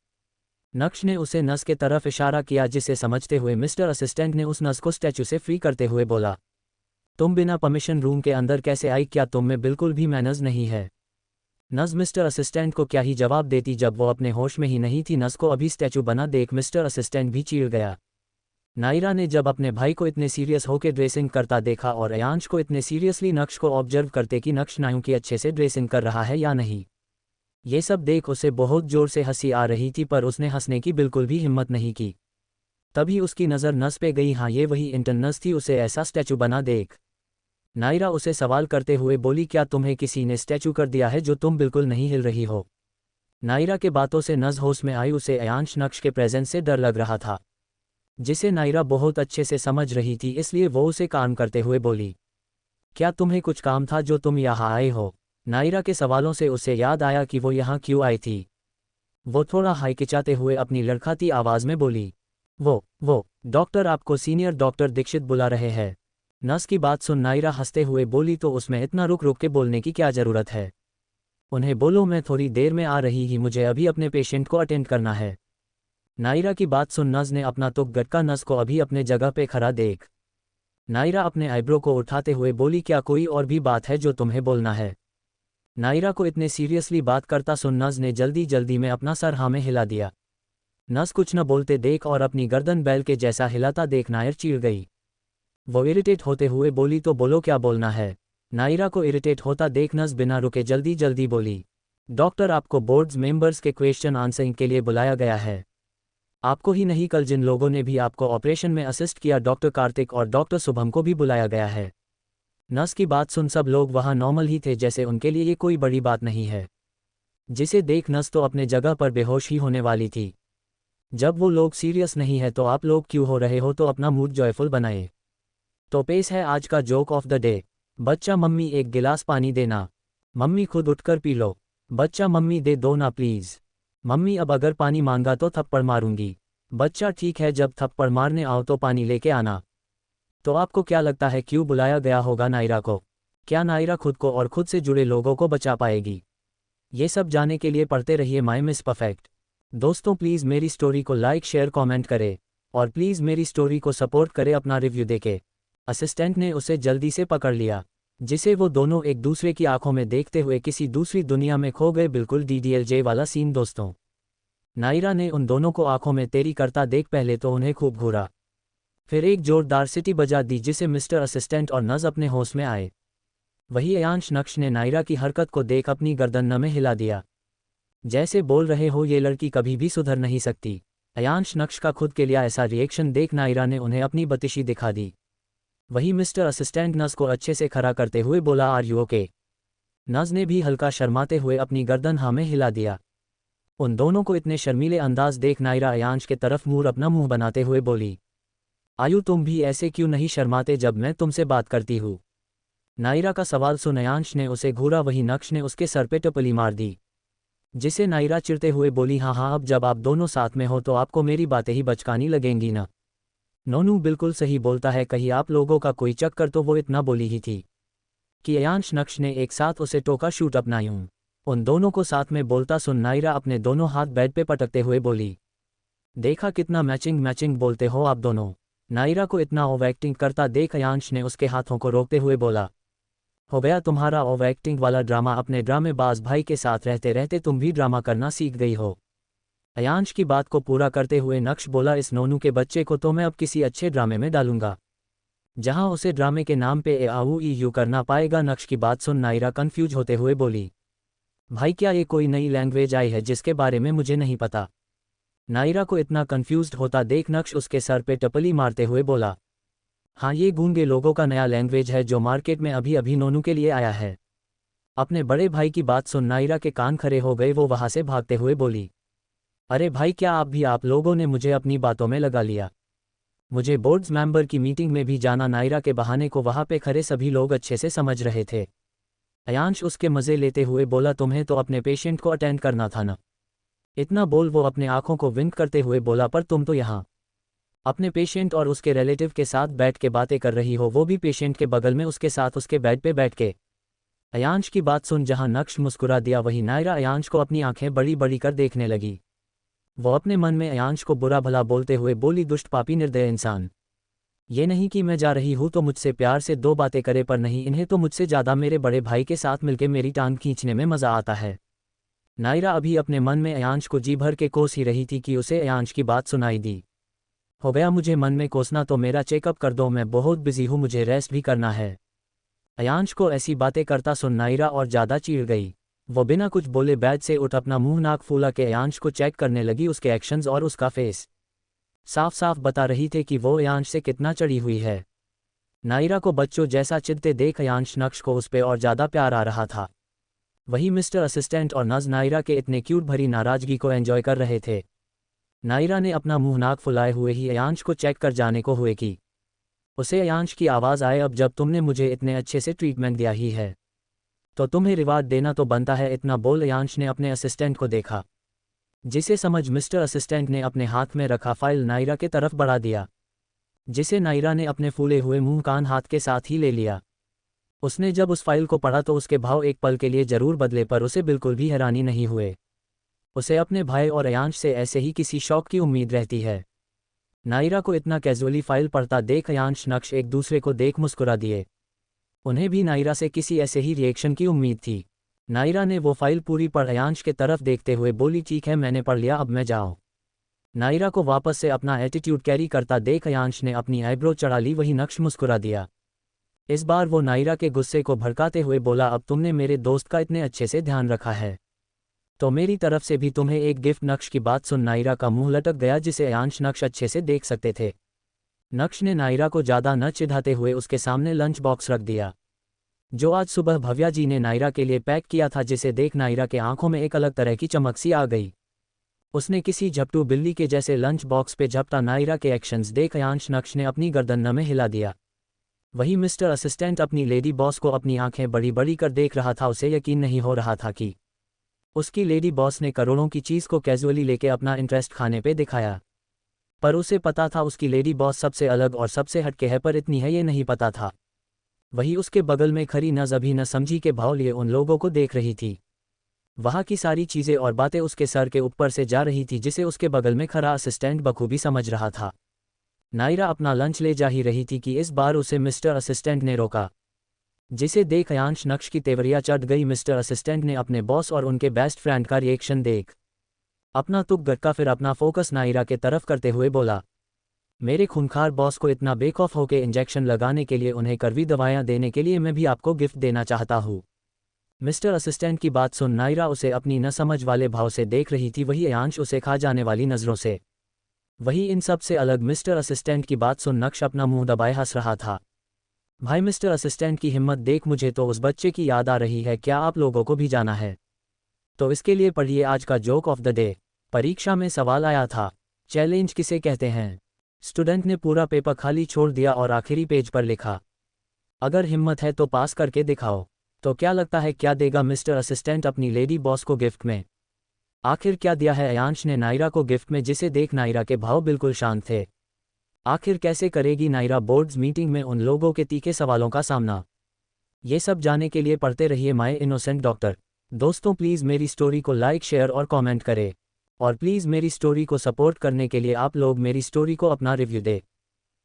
नक्श ने उसे नस के तरफ इशारा किया, जिसे समझते हुए मिस्टर असिस्टेंट ने उस नस को स्टैचू से फ्री करते हुए बोला, तुम बिना परमिशन रूम के अंदर कैसे आई? क्या तुम में बिल्कुल भी मैनर्स नहीं है? नस मिस्टर असिस्टेंट को क्या ही जवाब देती जब वो अपने होश में ही नहीं थी। नस को अभी स्टैचू बना देख मिस्टर असिस्टेंट भी चिढ़ गया। नायरा ने जब अपने भाई को इतने सीरियस होकर ड्रेसिंग करता देखा और अयांश को इतने सीरियसली नक्श को ऑब्जर्व करते कि नक्श नायों की अच्छे से ड्रेसिंग कर रहा है या नहीं, ये सब देख उसे बहुत जोर से हंसी आ रही थी, पर उसने हंसने की बिल्कुल भी हिम्मत नहीं की। तभी उसकी नज़र नस पे गई। हाँ, ये वही इंटर्न नस थी। उसे ऐसा स्टैचू बना देख नायरा उसे सवाल करते हुए बोली, क्या तुम्हें किसी ने स्टैचू कर दिया है जो तुम बिल्कुल नहीं हिल रही हो? नायरा के बातों से नस होश में आई। उसे अयांश नक्श के प्रेजेंस से डर लग रहा था, जिसे नायरा बहुत अच्छे से समझ रही थी, इसलिए वो उसे काम करते हुए बोली, क्या तुम्हें कुछ काम था जो तुम यहाँ आए हो? नायरा के सवालों से उसे याद आया कि वो यहाँ क्यों आई थी। वो थोड़ा हिचकिचाते हुए अपनी लड़खड़ाती आवाज़ में बोली, वो डॉक्टर, आपको सीनियर डॉक्टर दीक्षित बुला रहे हैं। नस की बात सुन नायरा हंसते हुए बोली, तो उसमें इतना रुक रुक के बोलने की क्या ज़रूरत है? उन्हें बोलो मैं थोड़ी देर में आ रही ही, मुझे अभी अपने पेशेंट को अटेंड करना है। नायरा की बात सुन नस ने अपना तुक गटका नस को अभी अपने जगह पे खड़ा देख नायरा अपने आईब्रो को उठाते हुए बोली, क्या कोई और भी बात है जो तुम्हें बोलना है? नायरा को इतने सीरियसली बात करता सुन नस ने जल्दी जल्दी में अपना सर हाँ में हिला दिया। नस कुछ न बोलते देख और अपनी गर्दन बैल के जैसा हिलाता देख नायर चिढ़ गई। वो इरिटेट होते हुए बोली, तो बोलो क्या बोलना है? नायरा को इरिटेट होता देख नस बिना रुके जल्दी जल्दी बोली, डॉक्टर, आपको बोर्ड्स मेंबर्स के क्वेश्चन आंसरिंग के लिए बुलाया गया है। आपको ही नहीं, कल जिन लोगों ने भी आपको ऑपरेशन में असिस्ट किया, डॉक्टर कार्तिक और डॉक्टर शुभम को भी बुलाया गया है। नस की बात सुन सब लोग वहाँ नॉर्मल ही थे, जैसे उनके लिए ये कोई बड़ी बात नहीं है, जिसे देख नस तो अपने जगह पर बेहोश ही होने वाली थी। जब वो लोग सीरियस नहीं है तो आप लोग क्यों हो रहे हो? तो अपना मूड जॉयफुल बनाए। तो पेश है आज का जोक ऑफ द डे। बच्चा, मम्मी एक गिलास पानी देना। मम्मी, खुद उठकर पी लो। बच्चा, मम्मी दे दो ना प्लीज़। मम्मी, अब अगर पानी मांगा तो थप्पड़ मारूंगी। बच्चा, ठीक है, जब थप्पड़ मारने आओ तो पानी लेके आना। तो आपको क्या लगता है क्यों बुलाया गया होगा नायरा को? क्या नायरा खुद को और खुद से जुड़े लोगों को बचा पाएगी? ये सब जानने के लिए पढ़ते रहिए माय मिस परफेक्ट। दोस्तों प्लीज़ मेरी स्टोरी को लाइक शेयर कमेंट करें और प्लीज़ मेरी स्टोरी को सपोर्ट करें अपना रिव्यू देके। असिस्टेंट ने उसे जल्दी से पकड़ लिया, जिसे वो दोनों एक दूसरे की आंखों में देखते हुए किसी दूसरी दुनिया में खो गए। बिल्कुल DDLJ वाला सीन दोस्तों। नायरा ने उन दोनों को आंखों में तेरी करता देख पहले तो उन्हें खूब घूरा, फिर एक जोरदार सिटी बजा दी जिसे मिस्टर असिस्टेंट और नज अपने होश में आए। वही अयांश नक्श ने नायरा की हरकत को देख अपनी गर्दन न में हिला दिया, जैसे बोल रहे हो ये लड़की कभी भी सुधर नहीं सकती। अयांश नक्श का खुद के लिए ऐसा रिएक्शन देख नायरा ने उन्हें अपनी बतिशी दिखा दी। वही मिस्टर असिस्टेंट नज को अच्छे से खड़ा करते हुए बोला, आर यू ओके? नज ने भी हल्का शर्माते हुए अपनी गर्दन हाँ में हिला दिया। उन दोनों को इतने शर्मीले अंदाज देख नायरा अयांश के तरफ अपना मुंह बनाते हुए बोली, आयु तुम भी ऐसे क्यों नहीं शर्माते जब मैं तुमसे बात करती हूँ? नायरा का सवाल सुन अयांश ने उसे घूरा। वही नक्श ने उसके सर पे टपली मार दी, जिसे नायरा चिढ़ते हुए बोली, हाँ अब जब आप दोनों साथ में हो तो आपको मेरी बातें ही बचकानी लगेंगी ना? नोनू बिल्कुल सही बोलता है, कहीं आप लोगों का कोई चक्कर तो वो इतना बोली ही थी कि अयांश नक्श ने एक साथ उसे टोका शूट अपनायूं। उन दोनों को साथ में बोलता सुन नायरा अपने दोनों हाथ बेड पे पटकते हुए बोली, देखा कितना मैचिंग बोलते हो आप दोनों। नायरा को इतना ओवर एक्टिंग करता देख अयांश ने उसके हाथों को रोकते हुए बोला, हो गया तुम्हारा ओवर एक्टिंग वाला ड्रामा। अपने ड्रामेबाज भाई के साथ रहते रहते तुम भी ड्रामा करना सीख गई हो। अयांश की बात को पूरा करते हुए नक्श बोला, इस नोनू के बच्चे को तो मैं अब किसी अच्छे ड्रामे में डालूंगा जहां उसे ड्रामे के नाम पे आऊ ई यू करना पाएगा। नक्श की बात सुन नायरा कंफ्यूज होते हुए बोली, भाई क्या ये कोई नई लैंग्वेज आई है जिसके बारे में मुझे नहीं पता? नायरा को इतना कंफ्यूज्ड होता देख नक्श उसके सर पे टपली मारते हुए बोला, हाँ ये गूंगे लोगों का नया लैंग्वेज है जो मार्केट में अभी अभी नोनू के लिए आया है। अपने बड़े भाई की बात सुन नायरा के कान खड़े हो गए। वो वहां से भागते हुए बोली, अरे भाई क्या आप लोगों ने मुझे अपनी बातों में लगा लिया? मुझे बोर्ड्स मेंबर की मीटिंग में भी जाना। नायरा के बहाने को वहां पे खड़े सभी लोग अच्छे से समझ रहे थे। अयांश उसके मज़े लेते हुए बोला, तुम्हें तो अपने पेशेंट को अटेंड करना था ना? इतना बोल वो अपने आंखों को विंक करते हुए बोला, पर तुम तो यहाँ अपने पेशेंट और उसके रिलेटिव के साथ बैठ के बातें कर रही हो, वो भी पेशेंट के बगल में उसके साथ उसके बेड पे बैठ के। अयांश की बात सुन जहां नक्श मुस्कुरा दिया, वहीं नायरा अयांश को अपनी आंखें बड़ी बड़ी कर देखने लगी। वो अपने मन में अयांश को बुरा भला बोलते हुए बोली, दुष्ट पापी निर्दय इंसान, ये नहीं कि मैं जा रही हूँ तो मुझसे प्यार से दो बातें करे, पर नहीं, इन्हें तो मुझसे ज़्यादा मेरे बड़े भाई के साथ मिलके मेरी टांग खींचने में मज़ा आता है। नायरा अभी अपने मन में अयांश को जी भर के कोस ही रही थी कि उसे अयांश की बात सुनाई दी। हो गया मुझे मन में कोसना, तो मेरा चेकअप कर दो, मैं बहुत बिजी हूँ, मुझे रेस्ट भी करना है। अयांश को ऐसी बातें करता सुन नायरा और ज़्यादा चिढ़ गई। वो बिना कुछ बोले बेड से उठ अपना मुंह नाक फूला के अयांश को चेक करने लगी। उसके एक्शंस और उसका फेस साफ साफ बता रही थे कि वो अयांश से कितना चढ़ी हुई है। नायरा को बच्चों जैसा चिढ़ते देख अयांश नक्श को उस पे और ज़्यादा प्यार आ रहा था। वही मिस्टर असिस्टेंट और नज नायरा के इतने क्यूट भरी नाराज़गी को एंजॉय कर रहे थे। नायरा ने अपना मुंह नाक फुलाए हुए ही अयांश को चेक कर जाने को हुए कि उसे अयांश की आवाज़ आए, अब जब तुमने मुझे इतने अच्छे से ट्रीटमेंट दिया ही है तो तुम्हें रिवार्ड देना तो बनता है। इतना बोल अयांश ने अपने असिस्टेंट को देखा, जिसे समझ मिस्टर असिस्टेंट ने अपने हाथ में रखा फाइल नायरा के तरफ बढ़ा दिया, जिसे नायरा ने अपने फूले हुए मुंह कान हाथ के साथ ही ले लिया। उसने जब उस फाइल को पढ़ा तो उसके भाव एक पल के लिए जरूर बदले, पर उसे बिल्कुल भी हैरानी नहीं हुए। उसे अपने भाई और अयांश से ऐसे ही किसी शौक की उम्मीद रहती है। नायरा को इतना कैजुअली फाइल पढ़ता देख अयांश नक्श एक दूसरे को देख मुस्कुरा दिए। उन्हें भी नायरा से किसी ऐसे ही रिएक्शन की उम्मीद थी। नायरा ने वो फाइल पूरी पढ़ अयांश के तरफ देखते हुए बोली, ठीक है मैंने पढ़ लिया, अब मैं जाऊँ। नायरा को वापस से अपना एटीट्यूड कैरी करता देख अयांश ने अपनी आईब्रो चढ़ा ली। वही नक्श मुस्कुरा दिया। इस बार वो नायरा के गुस्से को भड़काते हुए बोला, अब तुमने मेरे दोस्त का इतने अच्छे से ध्यान रखा है तो मेरी तरफ से भी तुम्हें एक गिफ्ट। नक्श की बात सुन नायरा का मुंह लटक गया, जिसे अयांश नक्श अच्छे से देख सकते थे। नक्श ने नायरा को ज़्यादा न चिढ़ाते हुए उसके सामने लंच बॉक्स रख दिया, जो आज सुबह भव्या जी ने नायरा के लिए पैक किया था, जिसे देख नायरा के आंखों में एक अलग तरह की चमक सी आ गई। उसने किसी झपटू बिल्ली के जैसे लंच बॉक्स पे झपटा। नायरा के एक्शंस देख अयांश नक्श ने अपनी गर्दन न में हिला दिया। वही मिस्टर असिस्टेंट अपनी लेडी बॉस को अपनी आंखें बड़ी बड़ी कर देख रहा था। उसे यकीन नहीं हो रहा था कि उसकी लेडी बॉस ने करोड़ों की चीज़ को कैजुअली लेके अपना इंटरेस्ट खाने पे दिखाया। पर उसे पता था उसकी लेडी बॉस सबसे अलग और सबसे हटके है, पर इतनी है ये नहीं पता था। वही उसके बगल में खड़ी नज अभी न समझी के भाव लिए उन लोगों को देख रही थी। वहाँ की सारी चीज़ें और बातें उसके सर के ऊपर से जा रही थी, जिसे उसके बगल में खड़ा असिस्टेंट बखूबी समझ रहा था। नायरा अपना लंच ले जा ही रही थी कि इस बार उसे मिस्टर असिस्टेंट ने रोका, जिसे देख अयांश नक्श की तेवरियां चढ़ गई। मिस्टर असिस्टेंट ने अपने बॉस और उनके बेस्ट फ्रेंड का रिएक्शन देख अपना तुक गटका, फिर अपना फोकस नायरा के तरफ करते हुए बोला, मेरे खूंखार बॉस को इतना बेखौफ होकर इंजेक्शन लगाने के लिए, उन्हें कड़वी दवाएं देने के लिए मैं भी आपको गिफ्ट देना चाहता हूँ। मिस्टर असिस्टेंट की बात सुन नायरा उसे अपनी न समझ वाले भाव से देख रही थी, वही अयांश उसे खा जाने वाली नज़रों से। वही इन सब से अलग मिस्टर असिस्टेंट की बात सुन नक्श अपना मुंह दबाए हंस रहा था। भाई मिस्टर असिस्टेंट की हिम्मत देख मुझे तो उस बच्चे की याद आ रही है, क्या आप लोगों को भी जाना है? तो इसके लिए पढ़िए आज का जोक ऑफ द डे। परीक्षा में सवाल आया था, चैलेंज किसे कहते हैं? स्टूडेंट ने पूरा पेपर खाली छोड़ दिया और आखिरी पेज पर लिखा, अगर हिम्मत है तो पास करके दिखाओ। तो क्या लगता है क्या देगा मिस्टर असिस्टेंट अपनी लेडी बॉस को गिफ्ट में? आखिर क्या दिया है अयांश ने नायरा को गिफ्ट में, जिसे देख नायरा के भाव बिल्कुल शांत थे। आखिर कैसे करेगी नायरा बोर्ड्स मीटिंग में उन लोगों के तीखे सवालों का सामना? ये सब जानने के लिए पढ़ते रहिए माय इनोसेंट डॉक्टर। दोस्तों प्लीज़ मेरी स्टोरी को लाइक शेयर और कमेंट करें, और प्लीज़ मेरी स्टोरी को सपोर्ट करने के लिए आप लोग मेरी स्टोरी को अपना रिव्यू दे।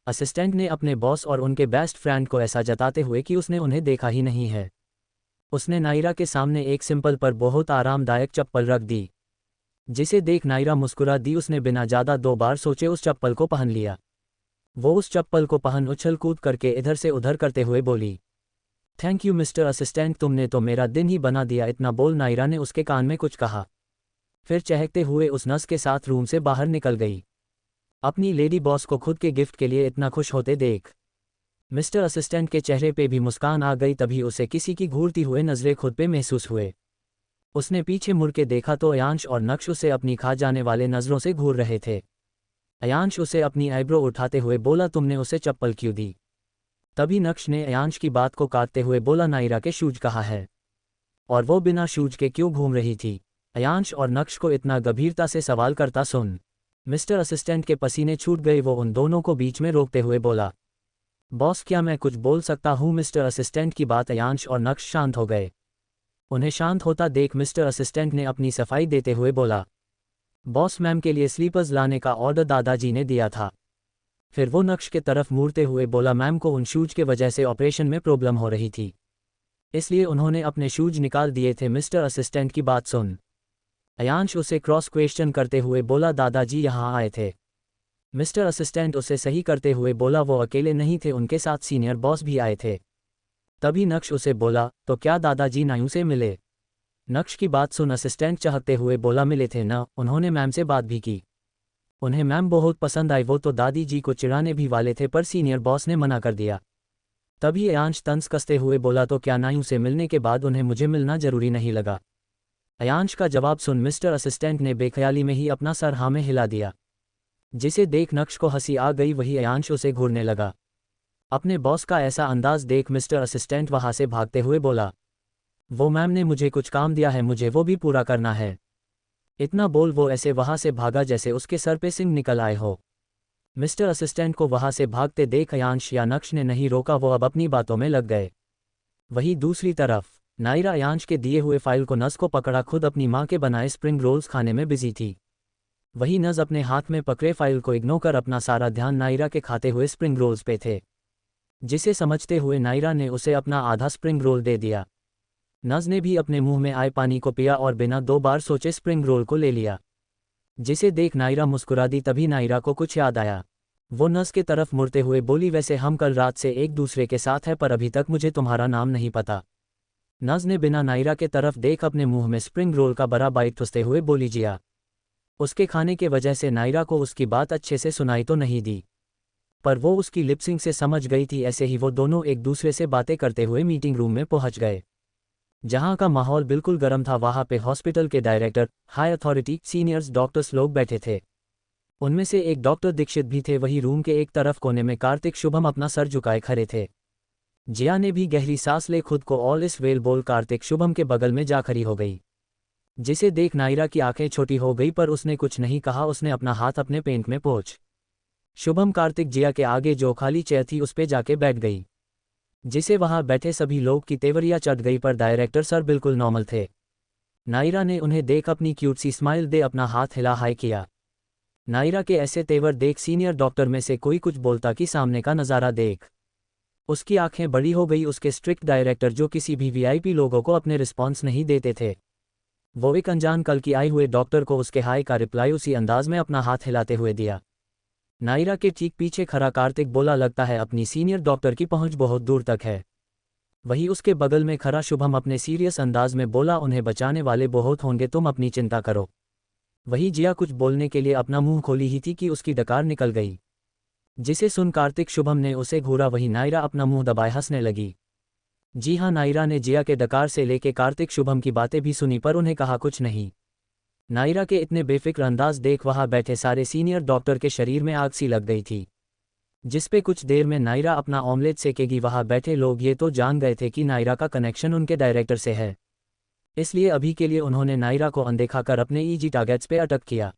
असिस्टेंट ने अपने बॉस और उनके बेस्ट फ्रेंड को ऐसा जताते हुए कि उसने उन्हें देखा ही नहीं है, उसने नायरा के सामने एक सिंपल पर बहुत आरामदायक चप्पल रख दी, जिसे देख नायरा मुस्कुरा दी। उसने बिना ज़्यादा 2 बार सोचे उस चप्पल को पहन लिया। वो उस चप्पल को पहन उछल कूद करके इधर से उधर करते हुए बोली, थैंक यू मिस्टर असिस्टेंट, तुमने तो मेरा दिन ही बना दिया। इतना बोल नायरा ने उसके कान में कुछ कहा, फिर चहकते हुए उस नस के साथ रूम से बाहर निकल गई। अपनी लेडी बॉस को खुद के गिफ्ट के लिए इतना खुश होते देख मिस्टर असिस्टेंट के चेहरे पे भी मुस्कान आ गई। तभी उसे किसी की घूरती हुए नज़रें खुद पे महसूस हुए। उसने पीछे मुड़ के देखा तो अयांश और नक्श उसे अपनी खा जाने वाले नज़रों से घूर रहे थे। अयांश उसे अपनी आईब्रो उठाते हुए बोला, तुमने उसे चप्पल क्यों दी? तभी नक्श ने अयांश की बात को काटते हुए बोला, नायरा के शूज कहाँ है, और वो बिना शूज के क्यों घूम रही थी? अयांश और नक्श को इतना गंभीरता से सवाल करता सुन मिस्टर असिस्टेंट के पसीने छूट गए। वो उन दोनों को बीच में रोकते हुए बोला, बॉस क्या मैं कुछ बोल सकता हूँ? मिस्टर असिस्टेंट की बात अयांश और नक्श शांत हो गए। उन्हें शांत होता देख मिस्टर असिस्टेंट ने अपनी सफाई देते हुए बोला, बॉस मैम के लिए स्लीपर्स लाने का ऑर्डर दादाजी ने दिया था। फिर वो नक्श के तरफ मुड़ते हुए बोला, मैम को उन शूज के वजह से ऑपरेशन में प्रॉब्लम हो रही थी, इसलिए उन्होंने अपने शूज निकाल दिए थे। मिस्टर असिस्टेंट की बात सुन अयांश उसे क्रॉस क्वेश्चन करते हुए बोला, दादाजी यहाँ आए थे? मिस्टर असिस्टेंट उसे सही करते हुए बोला, वो अकेले नहीं थे, उनके साथ सीनियर बॉस भी आए थे। तभी नक्श उसे बोला, तो क्या दादाजी नायू से मिले? नक्श की बात सुन असिस्टेंट चाहते हुए बोला, मिले थे ना, उन्होंने मैम से बात भी की, उन्हें मैम बहुत पसंद आई। वो तो दादी जी को चिढ़ाने भी वाले थे, पर सीनियर बॉस ने मना कर दिया। तभी अयांश तंज कसते हुए बोला, तो क्या नायू से मिलने के बाद उन्हें मुझे मिलना जरूरी नहीं लगा? अयांश का जवाब सुन मिस्टर असिस्टेंट ने बेख्याली में ही अपना सर हाँ में हिला दिया, जिसे देख नक्श को हंसी आ गई। वही अयांश उसे घूरने लगा। अपने बॉस का ऐसा अंदाज देख मिस्टर असिस्टेंट वहां से भागते हुए बोला, वो मैम ने मुझे कुछ काम दिया है, मुझे वो भी पूरा करना है। इतना बोल वो ऐसे वहां से भागा जैसे उसके सर पे सिंग निकल आए हो। मिस्टर असिस्टेंट को वहां से भागते देख अयांश या नक्श ने नहीं रोका, वो अब अपनी बातों में लग गए। वहीं दूसरी तरफ नायरा अयांश के दिए हुए फाइल को नज़ को पकड़ा खुद अपनी माँ के बनाए स्प्रिंग रोल्स खाने में बिजी थी। वही नज़ अपने हाथ में पकड़े फाइल को इग्नोर कर अपना सारा ध्यान नायरा के खाते हुए स्प्रिंग रोल्स पे थे, जिसे समझते हुए नायरा ने उसे अपना आधा स्प्रिंग रोल दे दिया। नज़ ने भी अपने मुंह में आए पानी को पिया और बिना 2 बार सोचे स्प्रिंग रोल को ले लिया, जिसे देख नायरा मुस्कुरा दी। तभी नायरा को कुछ याद आया। वो नज़ के तरफ मुड़ते हुए बोली, वैसे हम कल रात से एक दूसरे के साथ हैं, पर अभी तक मुझे तुम्हारा नाम नहीं पता। नज़ ने बिना नायरा के तरफ देख अपने मुंह में स्प्रिंग रोल का बड़ा बाइट ठुसते हुए बोली, जिया। उसके खाने के वजह से नायरा को उसकी बात अच्छे से सुनाई तो नहीं दी, पर वो उसकी लिपसिंग से समझ गई थी। ऐसे ही वो दोनों एक दूसरे से बातें करते हुए मीटिंग रूम में पहुंच गए, जहां का माहौल बिल्कुल गर्म था। वहां पे हॉस्पिटल के director, high authority, seniors, doctors लोग बैठे थे। उनमें से एक डॉक्टर दीक्षित भी थे। वही रूम के एक तरफ कोने में कार्तिक शुभम अपना सर झुकाए खड़े थे। जिया ने भी गहरी सांस ले खुद को ऑल इज वेल बोल कार्तिक शुभम के बगल में जा खड़ी हो गई, जिसे देख नायरा की आंखें छोटी हो गई, पर उसने कुछ नहीं कहा। उसने अपना हाथ अपने पेंट में पोंछ शुभम कार्तिक जिया के आगे जो खाली चेयर थी उस पे जाके बैठ गई, जिसे वहां बैठे सभी लोग की तेवरियां चढ़ गई। पर डायरेक्टर सर बिल्कुल नॉर्मल थे। नायरा ने उन्हें देख अपनी क्यूट सी स्माइल दे अपना हाथ हिला हाय किया। नायरा के ऐसे तेवर देख सीनियर डॉक्टर में से कोई कुछ बोलता कि सामने का नज़ारा देख। उसकी आंखें बड़ी हो गई। उसके स्ट्रिक्ट डायरेक्टर जो किसी भी वीआईपी लोगों को अपने रिस्पॉन्स नहीं देते थे, वो एक अनजान कल की आए हुए डॉक्टर को उसके हाय का रिप्लाई उसी अंदाज में अपना हाथ हिलाते हुए दिया। नायरा के ठीक पीछे खड़ा कार्तिक बोला, लगता है अपनी सीनियर डॉक्टर की पहुंच बहुत दूर तक है। वही उसके बगल में खड़ा शुभम अपने सीरियस अंदाज में बोला, उन्हें बचाने वाले बहुत होंगे, तुम अपनी चिंता करो। वही जिया कुछ बोलने के लिए अपना मुंह खोली ही थी कि उसकी डकार निकल गई, जिसे सुन कार्तिक शुभम ने उसे घूरा। वही नायरा अपना मुंह दबाए हंसने लगी। जी हाँ, नायरा ने जिया के डकार से लेके कार्तिक शुभम की बातें भी सुनी पर उन्हें कहा कुछ नहीं। नायरा के इतने बेफिक्र अंदाज देख वहां बैठे सारे सीनियर डॉक्टर के शरीर में आग सी लग गई थी, जिसपे कुछ देर में नायरा अपना ऑमलेट सेकेगी। वहां बैठे लोग ये तो जान गए थे कि नायरा का कनेक्शन उनके डायरेक्टर से है, इसलिए अभी के लिए उन्होंने नायरा को अनदेखा कर अपने ईजी टारगेट्स पे अटक किया,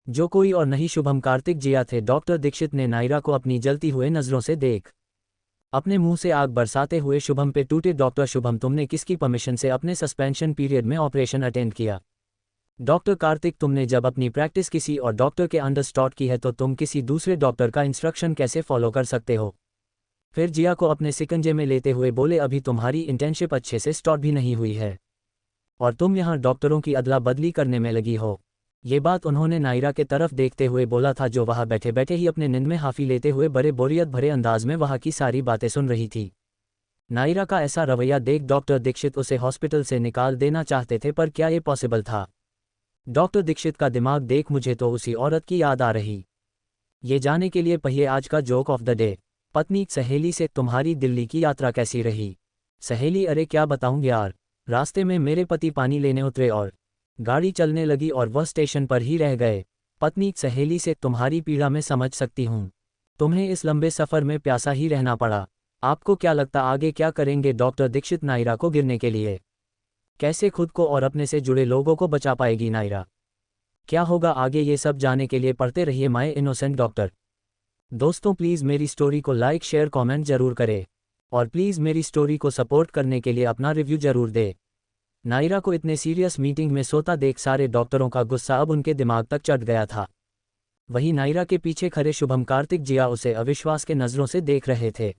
जो कोई और नहीं शुभम कार्तिक जिया थे। डॉक्टर दीक्षित ने नायरा को अपनी जलती हुए नज़रों से देख अपने मुंह से आग बरसाते हुए शुभम पे टूटे। डॉक्टर शुभम, तुमने किसकी परमिशन से अपने सस्पेंशन पीरियड में ऑपरेशन अटेंड किया? डॉक्टर कार्तिक, तुमने जब अपनी प्रैक्टिस किसी और डॉक्टर के अंडर स्टार्ट की है तो तुम किसी दूसरे डॉक्टर का इंस्ट्रक्शन कैसे फॉलो कर सकते हो? फिर जिया को अपने सिकंजे में लेते हुए बोले, अभी तुम्हारी इंटर्नशिप अच्छे से स्टार्ट भी नहीं हुई है और तुम यहाँ डॉक्टरों की अदला बदली करने में लगी हो। ये बात उन्होंने नायरा के तरफ देखते हुए बोला था, जो वहाँ बैठे बैठे ही अपने नींद में हाफी लेते हुए बड़े बोरियत भरे अंदाज में वहाँ की सारी बातें सुन रही थी। नायरा का ऐसा रवैया देख डॉक्टर दीक्षित उसे हॉस्पिटल से निकाल देना चाहते थे, पर क्या ये पॉसिबल था? डॉक्टर दीक्षित का दिमाग देख मुझे तो उसी औरत की याद आ रही। ये जाने के लिए पहिए आज का जोक ऑफ द डे। पत्नी सहेली से, तुम्हारी दिल्ली की यात्रा कैसी रही? सहेली, अरे क्या बताऊं यार, रास्ते में मेरे पति पानी लेने उतरे और गाड़ी चलने लगी और वह स्टेशन पर ही रह गए। पत्नी सहेली से, तुम्हारी पीड़ा मैं समझ सकती हूँ, तुम्हें इस लंबे सफ़र में प्यासा ही रहना पड़ा। आपको क्या लगता आगे क्या करेंगे डॉक्टर दीक्षित? नायरा को गिरने के लिए कैसे खुद को और अपने से जुड़े लोगों को बचा पाएगी नायरा? क्या होगा आगे, ये सब जानने के लिए पढ़ते रहिए माय इनोसेंट डॉक्टर। दोस्तों प्लीज़ मेरी स्टोरी को लाइक शेयर कमेंट जरूर करें और प्लीज़ मेरी स्टोरी को सपोर्ट करने के लिए अपना रिव्यू जरूर दे। नायरा को इतने सीरियस मीटिंग में सोता देख सारे डॉक्टरों का गुस्सा अब उनके दिमाग तक चढ़ गया था। वहीं नायरा के पीछे खड़े शुभम कार्तिक जिया उसे अविश्वास के नज़रों से देख रहे थे।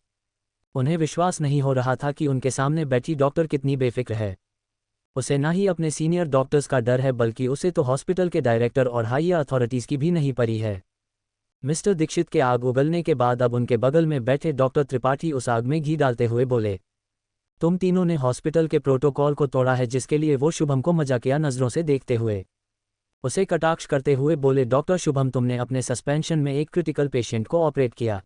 उन्हें विश्वास नहीं हो रहा था कि उनके सामने बैठी डॉक्टर कितनी बेफिक्र है। उसे ना ही अपने सीनियर डॉक्टर्स का डर है, बल्कि उसे तो हॉस्पिटल के डायरेक्टर और हायर अथॉरिटीज़ की भी नहीं पड़ी है। मिस्टर दीक्षित के आग उगलने के बाद अब उनके बगल में बैठे डॉक्टर त्रिपाठी उस आग में घी डालते हुए बोले, तुम तीनों ने हॉस्पिटल के प्रोटोकॉल को तोड़ा है, जिसके लिए वो शुभम को मजाकिया नज़रों से देखते हुए उसे कटाक्ष करते हुए बोले, डॉक्टर शुभम, तुमने अपने सस्पेंशन में एक क्रिटिकल पेशेंट को ऑपरेट किया।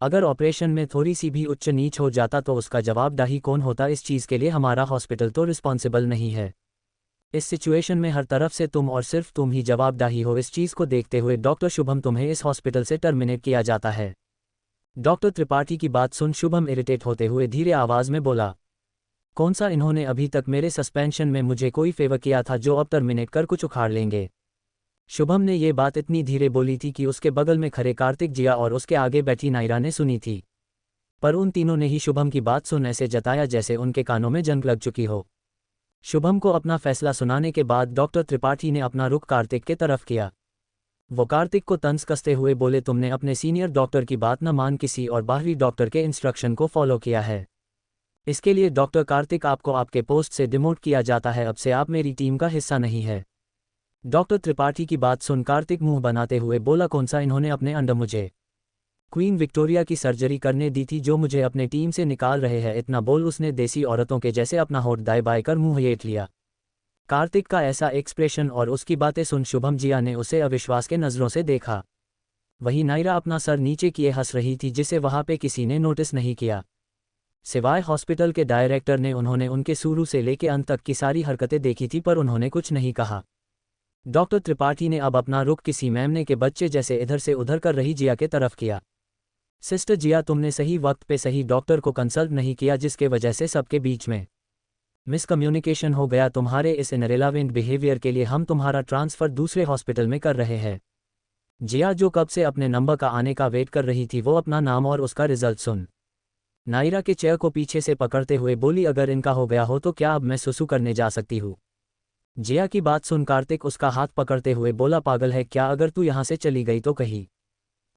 अगर ऑपरेशन में थोड़ी सी भी उच्च नीच हो जाता तो उसका जवाबदाही कौन होता? इस चीज़ के लिए हमारा हॉस्पिटल तो रिस्पॉन्सिबल नहीं है। इस सिचुएशन में हर तरफ से तुम और सिर्फ तुम ही जवाबदाही हो। इस चीज़ को देखते हुए डॉक्टर शुभम, तुम्हें इस हॉस्पिटल से टर्मिनेट किया जाता है। डॉक्टर त्रिपाठी की बात सुन शुभम इरिटेट होते हुए धीरे आवाज़ में बोला, कौन सा इन्होंने अभी तक मेरे सस्पेंशन में मुझे कोई फेवर किया था जो अब टर्मिनेट कर कुछ उखाड़ लेंगे? शुभम ने ये बात इतनी धीरे बोली थी कि उसके बगल में खड़े कार्तिक जिया और उसके आगे बैठी नायरा ने सुनी थी, पर उन तीनों ने ही शुभम की बात सुन ऐसे जताया जैसे उनके कानों में जंग लग चुकी हो। शुभम को अपना फैसला सुनाने के बाद डॉक्टर त्रिपाठी ने अपना रुख कार्तिक के तरफ किया। वो कार्तिक को तंज कसते हुए बोले, तुमने अपने सीनियर डॉक्टर की बात न मान किसी और बाहरी डॉक्टर के इंस्ट्रक्शन को फॉलो किया है। इसके लिए डॉक्टर कार्तिक, आपको आपके पोस्ट से डिमोट किया जाता है। अब से आप मेरी टीम का हिस्सा नहीं है। डॉक्टर त्रिपाठी की बात सुन कार्तिक मुंह बनाते हुए बोला, कौन सा इन्होंने अपने अंडर मुझे क्वीन विक्टोरिया की सर्जरी करने दी थी जो मुझे अपने टीम से निकाल रहे हैं? इतना बोल उसने देसी औरतों के जैसे अपना होठ दाएं बाएं कर मुंह येट लिया। कार्तिक का ऐसा एक्सप्रेशन और उसकी बातें सुन शुभम जिया ने उसे अविश्वास के नज़रों से देखा। वहीं नायरा अपना सर नीचे किए हंस रही थी, जिसे वहां पे किसी ने नोटिस नहीं किया सिवाय हॉस्पिटल के डायरेक्टर ने। उन्होंने उनके शुरू से लेके अंत तक की सारी हरकतें देखी थी, पर उन्होंने कुछ नहीं कहा। डॉक्टर त्रिपाठी ने अब अपना रुख किसी मेमने के बच्चे जैसे इधर से उधर कर रही जिया के तरफ किया। सिस्टर जिया, तुमने सही वक्त पे सही डॉक्टर को कंसल्ट नहीं किया, जिसके वजह से सबके बीच में मिसकम्युनिकेशन हो गया। तुम्हारे इस इनरिलेवेंट बिहेवियर के लिए हम तुम्हारा ट्रांसफ़र दूसरे हॉस्पिटल में कर रहे हैं। जिया, जो कब से अपने नंबर का आने का वेट कर रही थी, वो अपना नाम और उसका रिजल्ट सुन नायरा के चेयर को पीछे से पकड़ते हुए बोली, अगर इनका हो गया हो तो क्या अब मैं सुसु करने जा सकती हूँ? जिया की बात सुन कार्तिक उसका हाथ पकड़ते हुए बोला, पागल है क्या, अगर तू यहाँ से चली गई तो कहीं